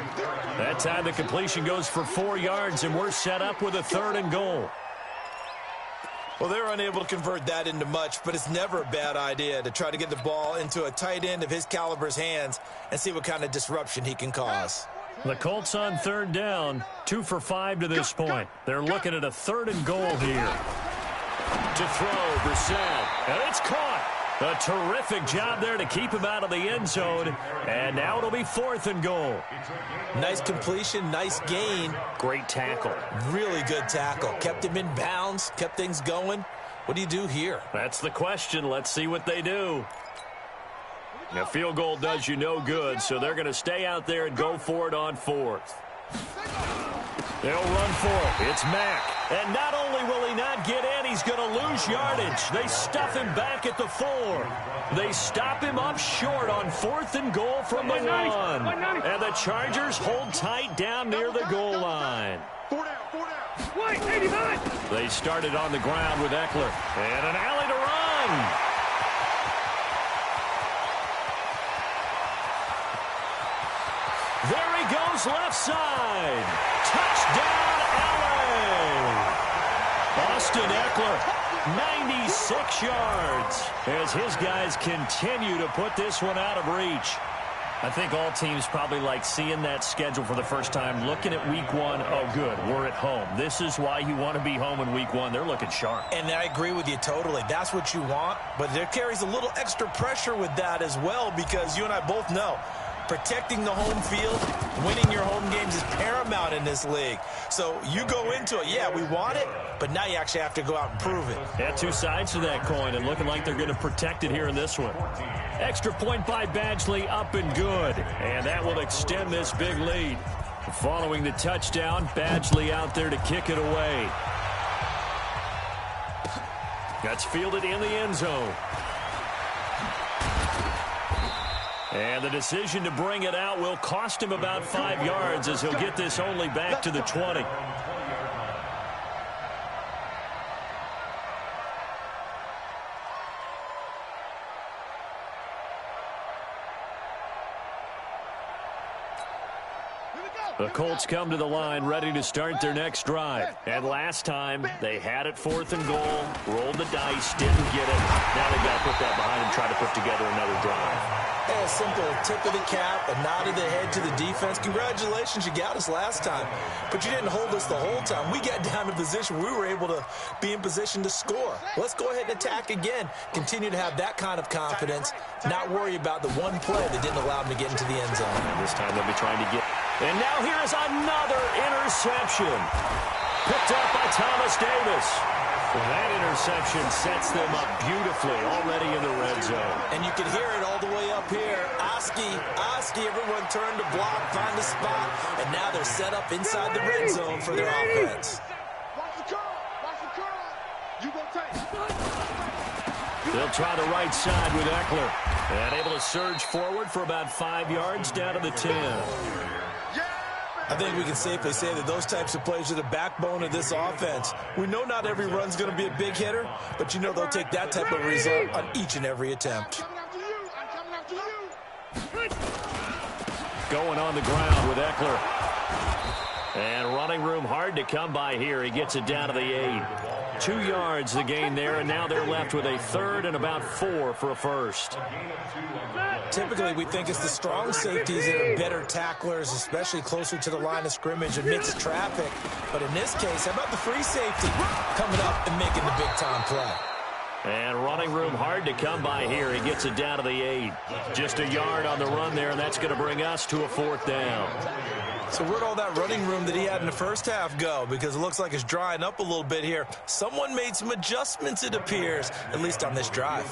That time the completion goes for 4 yards, and we're set up with a 3rd and goal. Well, they're unable to convert that into much, but it's never a bad idea to try to get the ball into a tight end of his caliber's hands and see what kind of disruption he can cause. The Colts on 3rd down, 2 for 5 to this point. They're looking at a 3rd and goal here. To throw, Brissett, and it's caught. A terrific job there to keep him out of the end zone, and now it'll be 4th and goal. Nice completion, nice gain. Great tackle. Really good tackle. Kept him in bounds, kept things going. What do you do here? That's the question. Let's see what they do. A field goal does you no good, so they're going to stay out there and go for it on 4th. They'll run for it. It's Mack. And not only will he not get in, he's going to lose yardage. They stuff him back at the 4. They stop him up short on 4th and goal from the 1. And the Chargers hold tight down near the goal line. 4 down. Wait, 89. They started on the ground with Eckler. And an alley to run. There he goes left side. Touchdown, LA. Austin Eckler, 96 yards as his guys continue to put this one out of reach. I think all teams probably like seeing that schedule for the first time, looking at week 1. Oh, good, we're at home. This is why you want to be home in week 1. They're looking sharp. And I agree with you totally. That's what you want, but there carries a little extra pressure with that as well because you and I both know protecting the home field, winning your home games is paramount in this league. So you go into it, yeah, we want it, but now you actually have to go out and prove it. Yeah, 2 sides to that coin, and looking like they're going to protect it here in this one. Extra point by Badgley, up and good. And that will extend this big lead. Following the touchdown, Badgley out there to kick it away. That's fielded in the end zone. And the decision to bring it out will cost him about 5 yards as he'll get this only back to the 20. The Colts come to the line ready to start their next drive. And last time, they had it 4th and goal, rolled the dice, didn't get it. Now they've got to put that behind and try to put together another drive. A simple tip of the cap, a nod of the head to the defense. Congratulations, you got us last time. But you didn't hold us the whole time. We got down to position. We were able to be in position to score. Let's go ahead and attack again. Continue to have that kind of confidence. Not worry about the one play that didn't allow them to get into the end zone. And this time they'll be trying to get... And now here's another interception. Picked up by Thomas Davis. Well, that interception sets them up beautifully already in the red zone. And you can hear it all the way up here. Oski, everyone turned to block, find a spot, and now they're set up inside the red zone for their offense. They'll try the right side with Eckler. And able to surge forward for about 5 yards down to the 10. I think we can safely say that those types of plays are the backbone of this offense. We know not every run's going to be a big hitter, but you know they'll take that type of result on each and every attempt. Going on the ground with Eckler. And running room hard to come by here. He gets it down to the 8. 2 yards the gain there, and now they're left with a 3rd and about 4 for a first. Typically, we think it's the strong safeties that are better tacklers, especially closer to the line of scrimmage amidst traffic. But in this case, how about the free safety coming up and making the big-time play? And running room hard to come by here. He gets it down to the 8. Just a yard on the run there, and that's going to bring us to a 4th down. So where'd all that running room that he had in the first half go? Because it looks like it's drying up a little bit here. Someone made some adjustments, it appears, at least on this drive.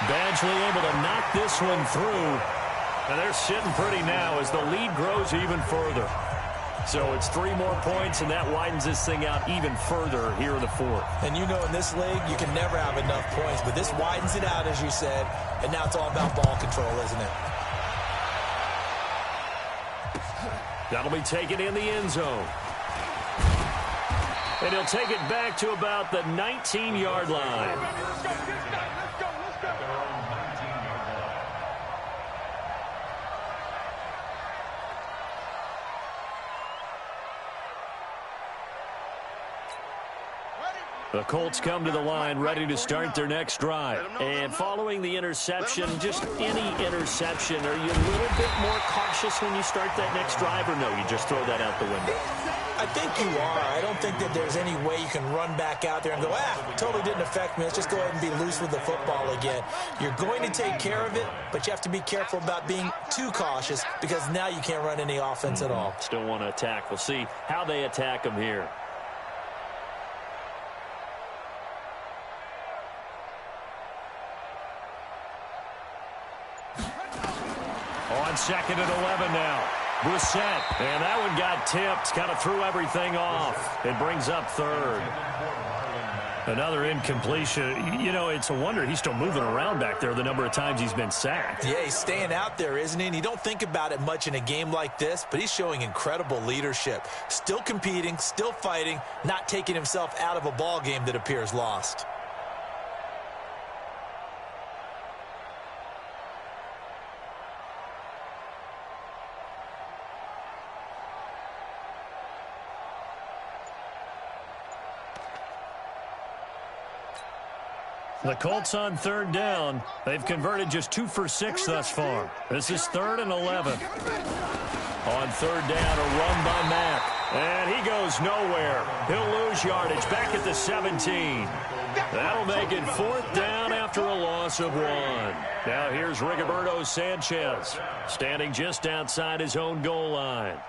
Badgley able to knock this one through. And they're sitting pretty now as the lead grows even further. So it's 3 more points, and that widens this thing out even further here in the 4th. And you know in this league, you can never have enough points, but this widens it out, as you said, and now it's all about ball control, isn't it? That'll be taken in the end zone. And he'll take it back to about the 19-yard line. The Colts come to the line ready to start their next drive. And following the interception, just any interception, are you a little bit more cautious when you start that next drive, or no, you just throw that out the window? I think you are. I don't think that there's any way you can run back out there and go, totally didn't affect me. Let's just go ahead and be loose with the football again. You're going to take care of it, but you have to be careful about being too cautious because now you can't run any offense at all. Still want to attack. We'll see how they attack them here. On 2nd and 11 now. Brissett, and that one got tipped, kind of threw everything off. It brings up 3rd. Another incompletion. You know, it's a wonder he's still moving around back there the number of times he's been sacked. Yeah, he's staying out there, isn't he? And you don't think about it much in a game like this, but he's showing incredible leadership. Still competing, still fighting, not taking himself out of a ball game that appears lost. The Colts on 3rd down. They've converted just 2 for 6 thus far. This is 3rd and 11. On 3rd down, a run by Mack. And he goes nowhere. He'll lose yardage back at the 17. That'll make it 4th down after a loss of 1. Now here's Rigoberto Sanchez, standing just outside his own goal line.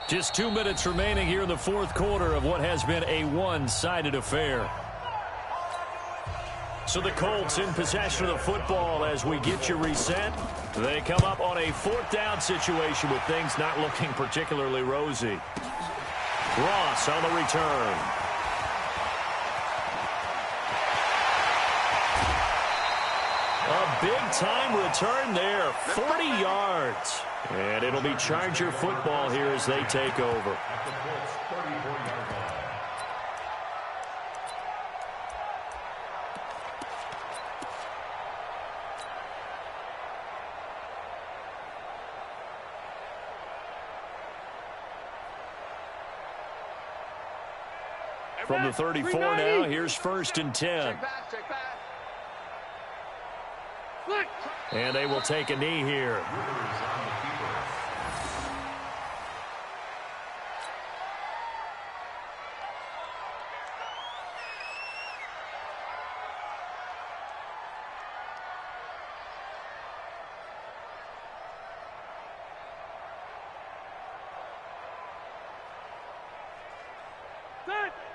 Just 2 minutes remaining here in the 4th quarter of what has been a one-sided affair. So the Colts in possession of the football as we get you reset. They come up on a 4th down situation with things not looking particularly rosy. Ross on the return. A big-time return there, 40 yards. And it'll be Charger football here as they take over. From the 34 now, here's 1st and 10. And they will take a knee here.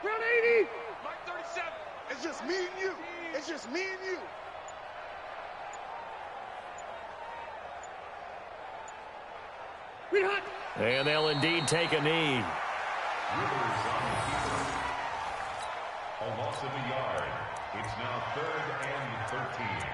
Round 80. Mike 37. It's just me and you. It's just me and you. And they'll indeed take a knee. Rivers on the keeper. A loss of a yard. It's now 3rd and 13.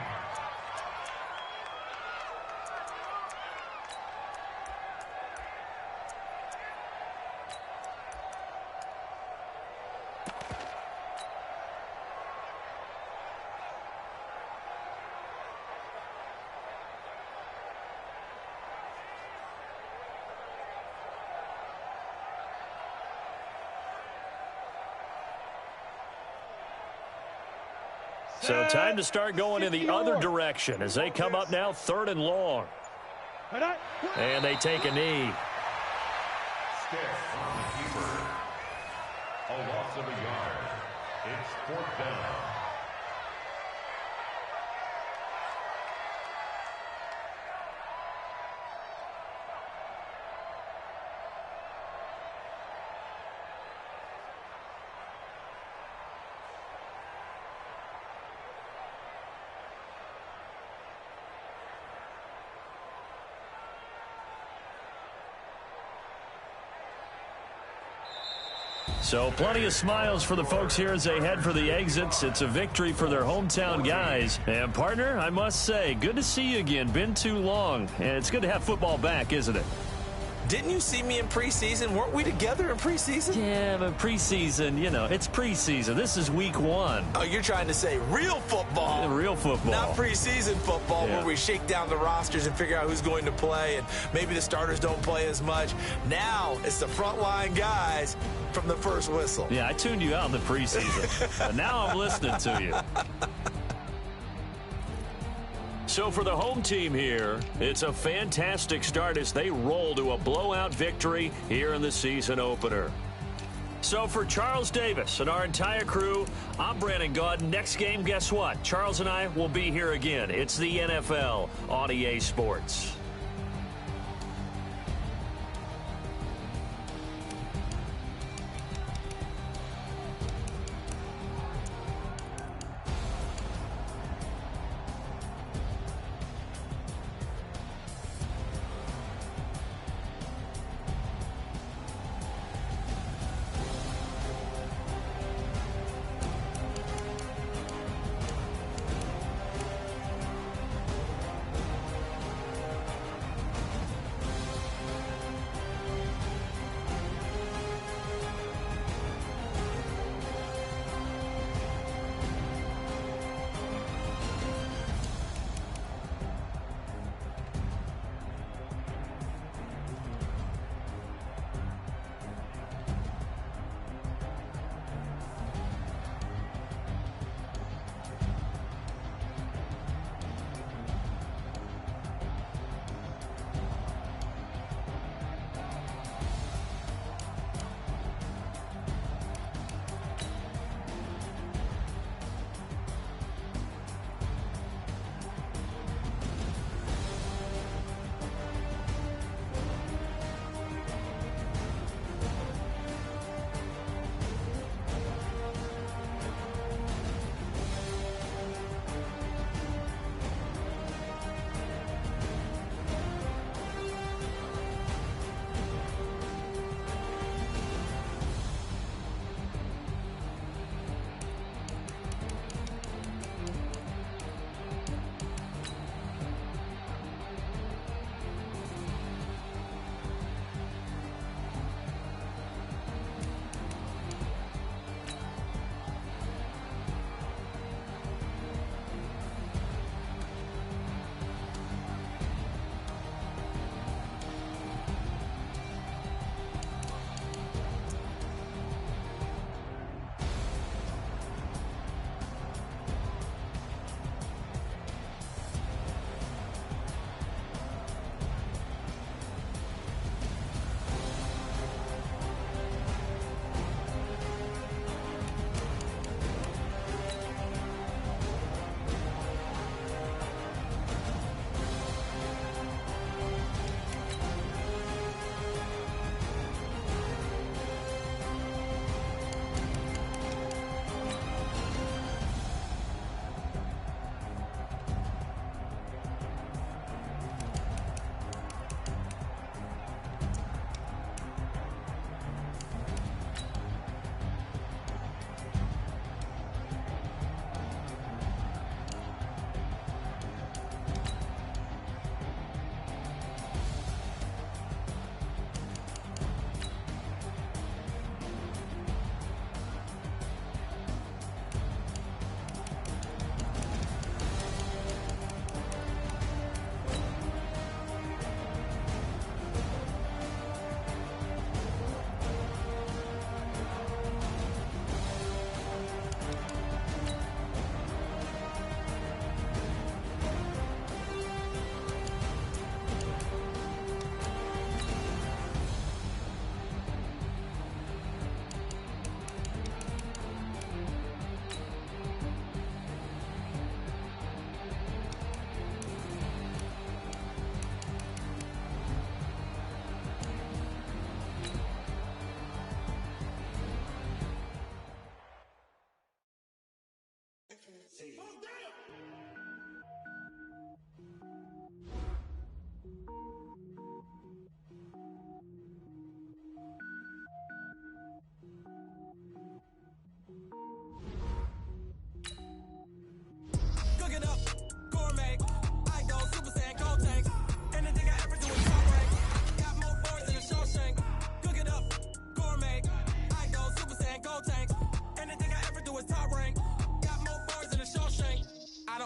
So time to start going in the other direction as they come up now 3rd and long. And they take a knee. Stiff on the keeper. A loss of a yard. It's 4th down. So plenty of smiles for the folks here as they head for the exits. It's a victory for their hometown guys. And, partner, I must say, good to see you again. Been too long. And it's good to have football back, isn't it? Didn't you see me in preseason? Weren't we together in preseason? Yeah, but preseason, you know, it's preseason. This is week 1. Oh, you're trying to say real football. Real football. Not preseason football Yeah. where we shake down the rosters and figure out who's going to play, and maybe the starters don't play as much. Now it's the frontline guys from the first whistle. Yeah, I tuned you out in the preseason. And now I'm listening to you. So for the home team here, it's a fantastic start as they roll to a blowout victory here in the season opener. So for Charles Davis and our entire crew, I'm Brandon Gaudin. Next game, guess what? Charles and I will be here again. It's the NFL on EA Sports.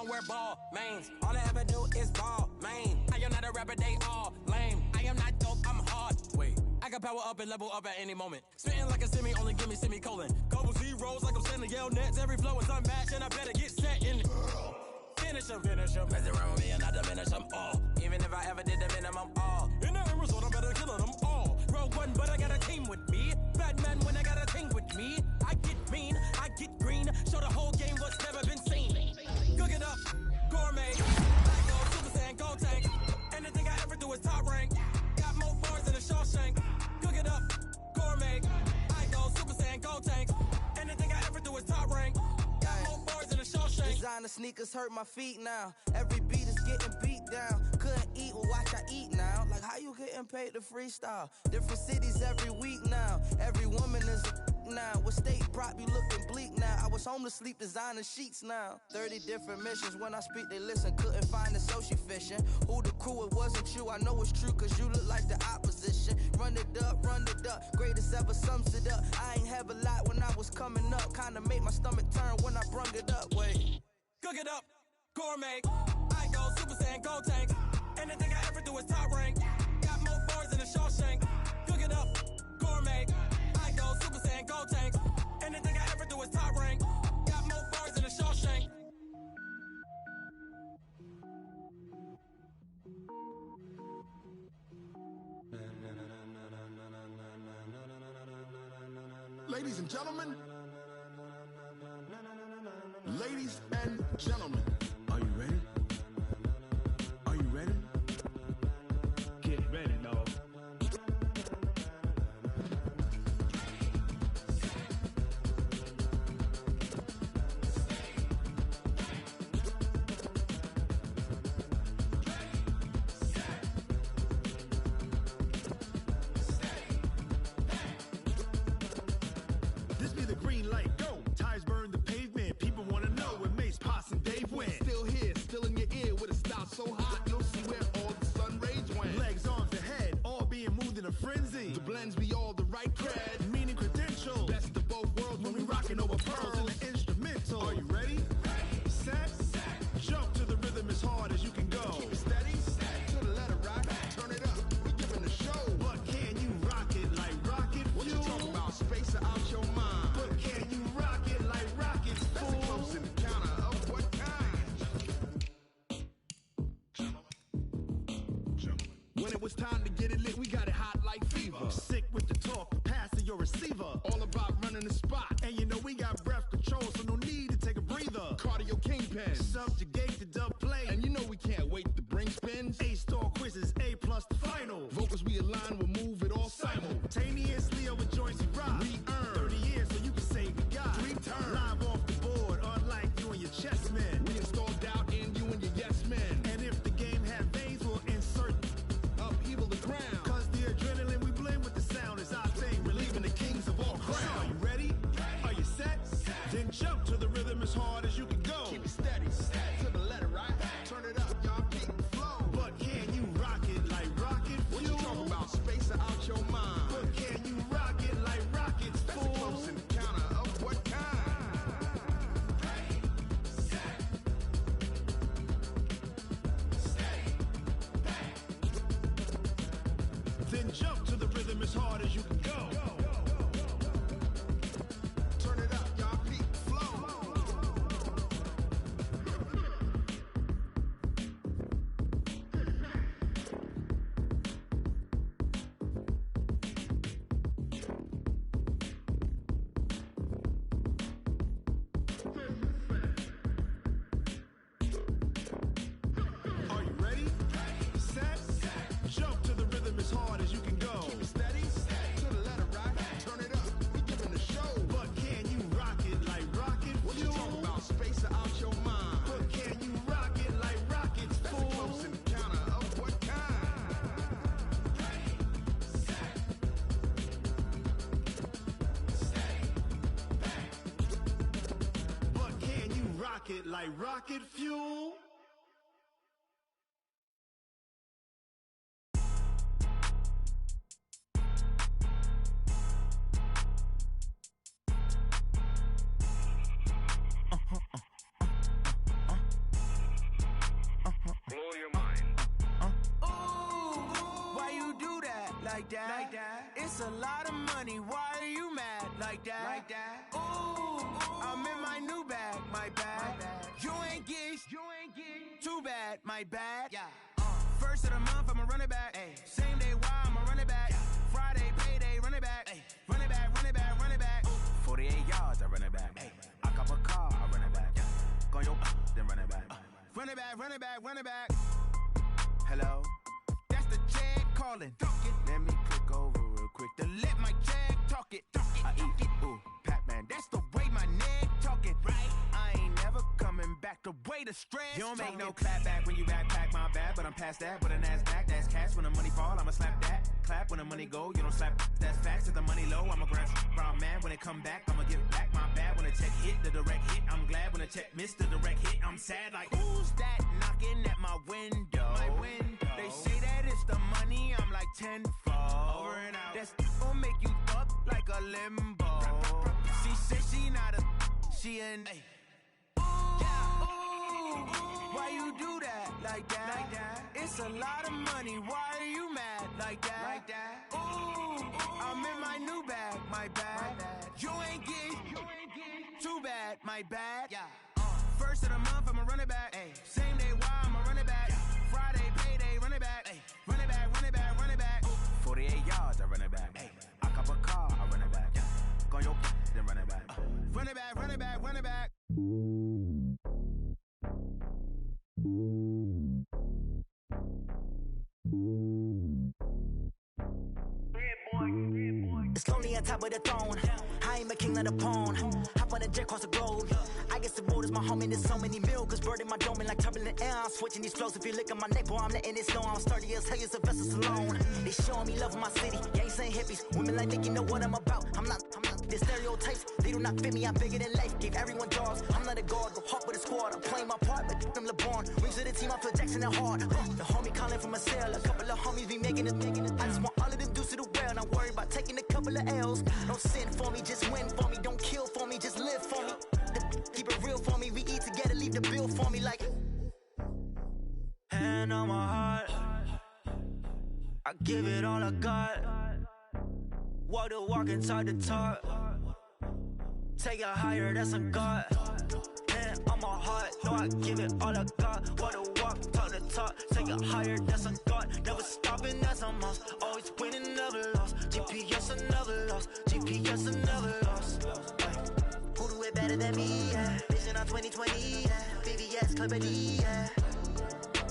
don't wear ball mains. All I ever do is ball main. I am not a rapper, they all lame. I am not dope, I'm hard. Wait, I can power up and level up at any moment. Spitting like a semi, only give me semicolon. Couple zeros like I'm sending yell nets. Every flow is unmatched and I better get set in. Finish them. Mess around with me and I diminish them all. Even if I ever did the minimum all. In the result, I'm better killing them all. Rogue one, but I got a team with me. Bad man when I got a team with me. I get mean, I get green. Show the whole game what's never been seen. Cook it up, gourmet. I go Super Saiyan, go tank. Anything I ever do is top rank. Got more bars than a Shawshank. Cook it up, gourmet. I go Super Saiyan, go tank. Anything I ever do is top rank. Got more bars than a Shawshank. Designer sneakers hurt my feet now. Every beat is getting beat down. Couldn't eat, well watch I eat now. Like how you getting paid to freestyle? Different cities every week now. Every woman is a now. What state prop you looking bleak now? I was home to sleep designing sheets now. 30 different missions. When I speak they listen. Couldn't find the social fishing. Who the crew, it wasn't you. I know it's true cause you look like the opposition. Run it up. Greatest ever sums it up. I ain't have a lot when I was coming up. Kinda made my stomach turn when I brung it up. Wait. Cook it up, gourmet. I go Super Saiyan, go tank. Anything I ever do is top rank. Got more bars than a Shawshank. Cook it up, gourmet. I go Super Saiyan, go tank. Anything I ever do is top rank. Got more bars than a Shawshank. Ladies and gentlemen, ladies and gentlemen, are you ready? Are you ready? Get ready, dog. This be the green light, go. Tires burn the pavement. People wanna know when Mace, Posse, and Dave went. Still here, still in your ear with a style so hot, you'll see where all the sun rays went. Legs, arms, the head, all being moved in a frenzy. The blends be all the right cred, meaning credentials. Best of both worlds when we rockin' over pearls in the instrumental. Are you ready? Set, jump to the rhythm as hard as you can go. Keep it steady, to the letter right. Turn it up, we giving the show. But can you rock it like rocket fuel? What you talking about? Space out your mind. But can you rock it like rockets, fool? That's a close encounter of what kind? When it was time to get it lit, we got it hot like fever. Sick with the talk, pass to your receiver. All about running the spot. And you know we got breath control, so no need to take a breather. Cardio kingpin, subjugate the dub play. And you know we can't wait to bring spins. A-star quizzes, A+ the final. Vocals we align, we'll move it all simultaneously over joints we rock. We earn 30 years so you can say goodbye. 3 turns, live off the board, unlike you and your chess men. We install doubt in you and your yes men. And if the game had veins, we'll insert upheaval the ground. Cause the adrenaline we blend with the sound is our thing, relieving the kings of all crowns. Are you ready? Are you set? Then jump to the rhythm as hard as you can go. Keep it steady, to the letter right. Turn it up, y'all keep the flow. But can you rock it like rocket fuel? What you talking about? Space out your mind. But can you rock it like rockets, fool? That's a close encounter of what kind? Then jump to the rhythm as hard as you can go. Turn it up, y'all keep the flow. Are you ready? Set, jump to the rhythm as hard as you can go. Keep it steady, to the letter right. Turn it up, we giving the show. But can you rock it like rocket fuel? What you talking about? Space out your mind. But can you rock it like rockets, fool? That's a close encounter of what kind? But can you rock it like rocket fuel? like that. It's a lot of money, why are you mad like that? Ooh, I'm in my new bag, my bad. You ain't geeks, too bad, my bad. First of the month, I'ma run it back. Same day, why I'ma run it back. Friday, payday, run it back. Run it back, run it back, run it back. 48 yards, I run it back. I cop a car, I run it back. Go your then run it back. Run it back, run it back, run it back. Hello, that's the jag calling. Let me click over real quick to let my jag talk it. I eat it, ooh, Pac-Man, that's the way my neck talking. Right, I ain't never coming back the way the stress. You don't make no clap back when you backpack, my bad, but I'm past that. With a NASDAQ, that's cash. When the money fall, I'ma slap that. Clap when the money go, you don't slap. That's facts. If the money low, I'ma grab brown man. When it come back, I'ma give back my bad. When the check hit, the direct hit, I'm glad. When the check missed the direct hit, I'm sad. Like, who's that knocking at my window? My window. They say that it's the money, I'm like tenfold. Over and out. That's gon' make you up like a limbo. She said she not a, she an. Why you do that like that? It's a lot of money, why are you mad like that? Ooh, I'm in my new bag, my bad. You ain't geek, too bad, my bad. First of the month, I'ma run it back. Same day, why I'ma run it back. Friday, payday, run it back. Run it back, run it back, run it back. 48 yards, I run it back. I cop a car, I run it back. Go your then run it back. Run it back, run it back, run it back. It's lonely on top of the throne. I ain't a king of the pawn. Hop on a jet across the globe. I guess the road is my home and there's so many miracles burning my dome like turbulent air. I'm switching these flows. If you look at my neck, boy, I'm letting it slow. I'm sturdy as hell as Sylvester Stallone. They showing me love in my city. Gangs ain't hippies. Women like Nick, you know what I'm about. I'm not the stereotypes. They do not fit me. I'm bigger than life. Gave everyone jaws. I'm not a guard. Go hard with a squad. I'm playing my part, but I'm LeBron. Rings to the team. I feel Jackson and hard. The homie calling from a cell. A couple of homies be making it. I just want all of them dudes to the well. Not worried about taking a couple of L's. Don't sin for me, just win for me. Don't kill for me, just live for me. Keep it real for me. We eat together, leave the bill for me like. Hand on my heart, I give it all I got. Walk the walk inside the talk. Take it higher, that's a God. Hand on my heart, no, I give it all I got. Walk the walk, talk the talk. Take it higher, that's a God. Never stopping, that's a must. Always winning, never lost. GPS, I never lost. GPS, I never lost. Who do it better than me? Yeah. Vision on 2020. Yeah. VVS, Clarity. Yeah.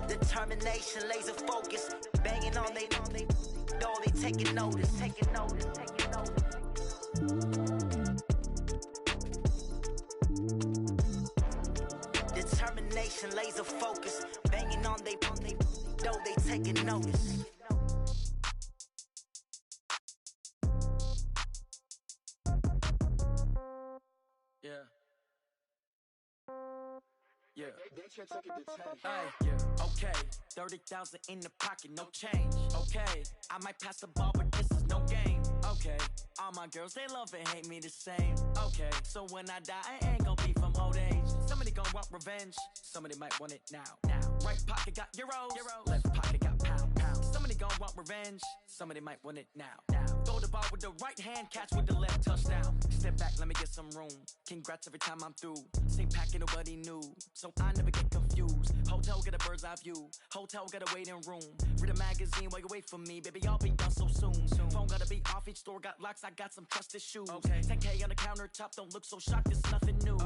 Determination, laser focus. Banging on they door, they taking notice. Taking notice. Taking notice. Determination, laser focus. Banging on they door, they taking notice. Yeah. Hey, yeah. Okay, 30,000 in the pocket, no change. Okay, I might pass the ball, but this is no game. Okay, all my girls, they love and hate me the same. Okay, so when I die, I ain't gon' be from old age. Somebody gon' want revenge, somebody might want it now. Right pocket got euros, left pocket got pound. Somebody gon' want revenge, somebody might want it now. Throw the ball with the right hand, catch with the left, touchdown. Step back, let me get some room. Congrats every time I'm through. Same packet, nobody knew, so I never get confused. Hotel get a bird's eye view, hotel got a waiting room. Read a magazine while you wait for me, baby, I'll be done so soon. Phone gotta be off, each store got locks, I got some trusted shoes. 10K on the countertop, don't look so shocked, it's nothing new.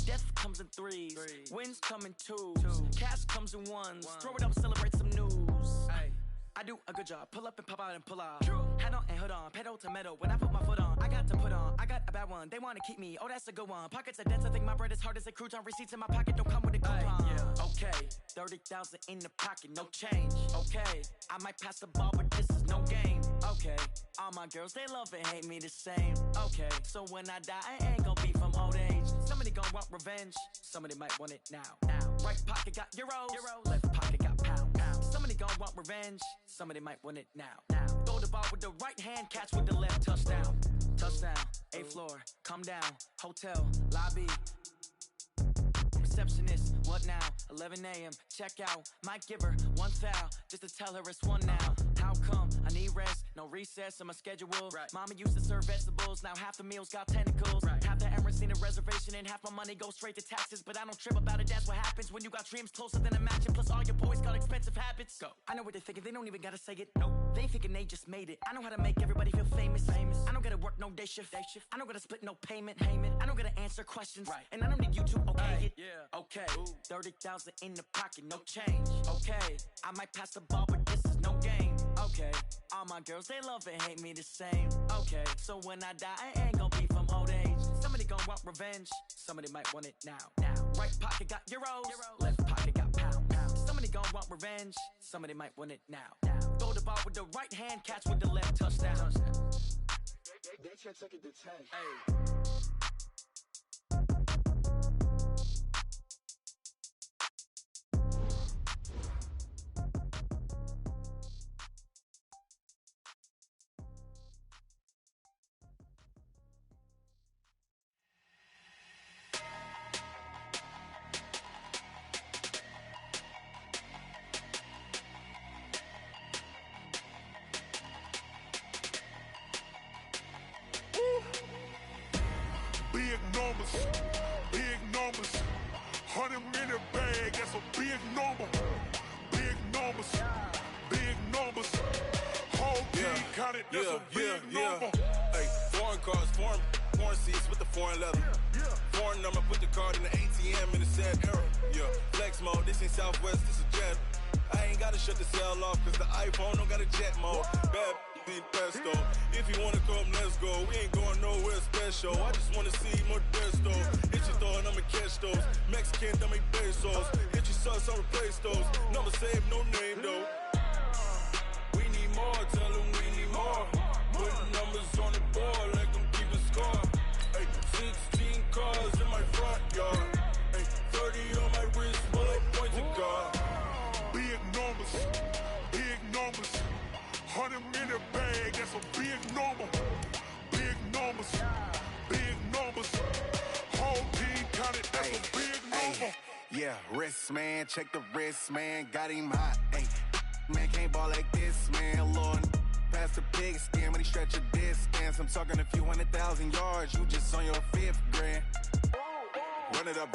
Death comes in threes, wins come in twos. Cash comes in ones, throw it up, celebrate some news. I do a good job, pull up and pop out and pull out. Head on and hood on, pedal to metal. When I put my foot on, I got to put on. I got a bad one, they wanna keep me, oh that's a good one. Pockets are dense, I think my bread is hard as a crouton. Receipts in my pocket don't come with a coupon. Okay, 30,000 in the pocket, no change. Okay, I might pass the ball, but this is no game. Okay, all my girls, they love and hate me the same. Okay, so when I die, I ain't gon' be from old age. Somebody gon' want revenge, somebody might want it now. Right pocket got euros, left pocket got pound. Somebody gon' want revenge, somebody might want it now. Throw the ball with the right hand, catch with the left, touchdown. Touchdown, 8th floor, come down, hotel, lobby. Receptionist, what now? 11 a.m., check out. Might give her one foul, just to tell her it's one now. How come? I need rest, no recess in my schedule. Right. Mama used to serve vegetables, now half the meals got tentacles. Right. Half the Emirates need a reservation and half my money goes straight to taxes. But I don't trip about it, that's what happens when you got dreams closer than a mansion. Plus all your boys got expensive habits. Go. I know what they're thinking, they don't even gotta say it. No, they ain't thinking they just made it. I know how to make everybody feel famous. I don't gotta work no day shift. I don't gotta split no payment. I don't gotta answer questions. Right. And I don't need you to okay it. Yeah. Okay. 30,000 in the pocket, no change. Okay. I might pass the ball, but this is no game. Okay. All my girls, they love and hate me the same. Okay. So when I die, I ain't gonna be from old age. Somebody gonna want revenge. Somebody might want it now. Right pocket got euros. Left pocket got pound. Somebody gonna want revenge. Somebody might want it now. Throw the ball with the right hand, catch with the left, touchdown. They can't take it to 10. Hey. Big numbers, 100 minute bag, that's a big number. Big numbers, whole team counted, that's a big number. Hey, foreign cars, foreign seats with the foreign leather. Foreign number, put the card in the ATM in the sad era. Yeah, flex mode, this ain't Southwest, this a jet. I ain't gotta shut the cell off, cause the iPhone don't got a jet mode. Bad pesto. If you wanna come, let's go. We ain't going nowhere special. I just wanna see more desto. Hit your thought, I'ma catch those. Mexican, dummy pesos. Hit your sus, I'll replace those. Number saved, no name though. We need more, tell them we need more. Putting numbers on the board like I'm keeping score. Hey, 16 cars in my front yard. Hey, 30 on my wrist, while I point to God. Big numbers, 100 minute bag, that's a big number. Big numbers, whole team counted, that's a big number. Yeah, wrist man, check the wrist man, got him hot. Ay, man can't ball like this, man. Lord, past the pig skin when he stretch a distance. I'm talking a few 100,000 yards, you just on your 5th grand. Run it up,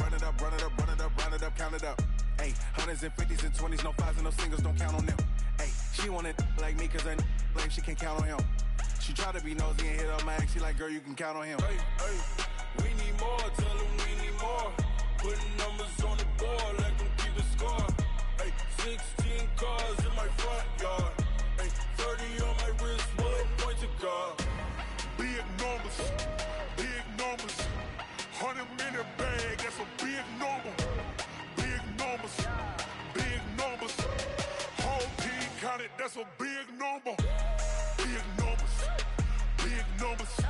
count it up. Ay, hundreds and 50s and 20s, no 5s and no singles, don't count on them. Ay, she want it like me, cause her like she can count on him. She try to be nosy and hit up my ex, she like, girl, you can count on him. Hey, we need more, tell them we need more. Putting numbers on the board like I'm keeping score. Hey, 16 cars in my front yard. Hey, 30 on my wrist, while I point to God. Big numbers, 100 minute bag, that's a big number. Big numbers, whole team counted, that's a big number. Big numbers,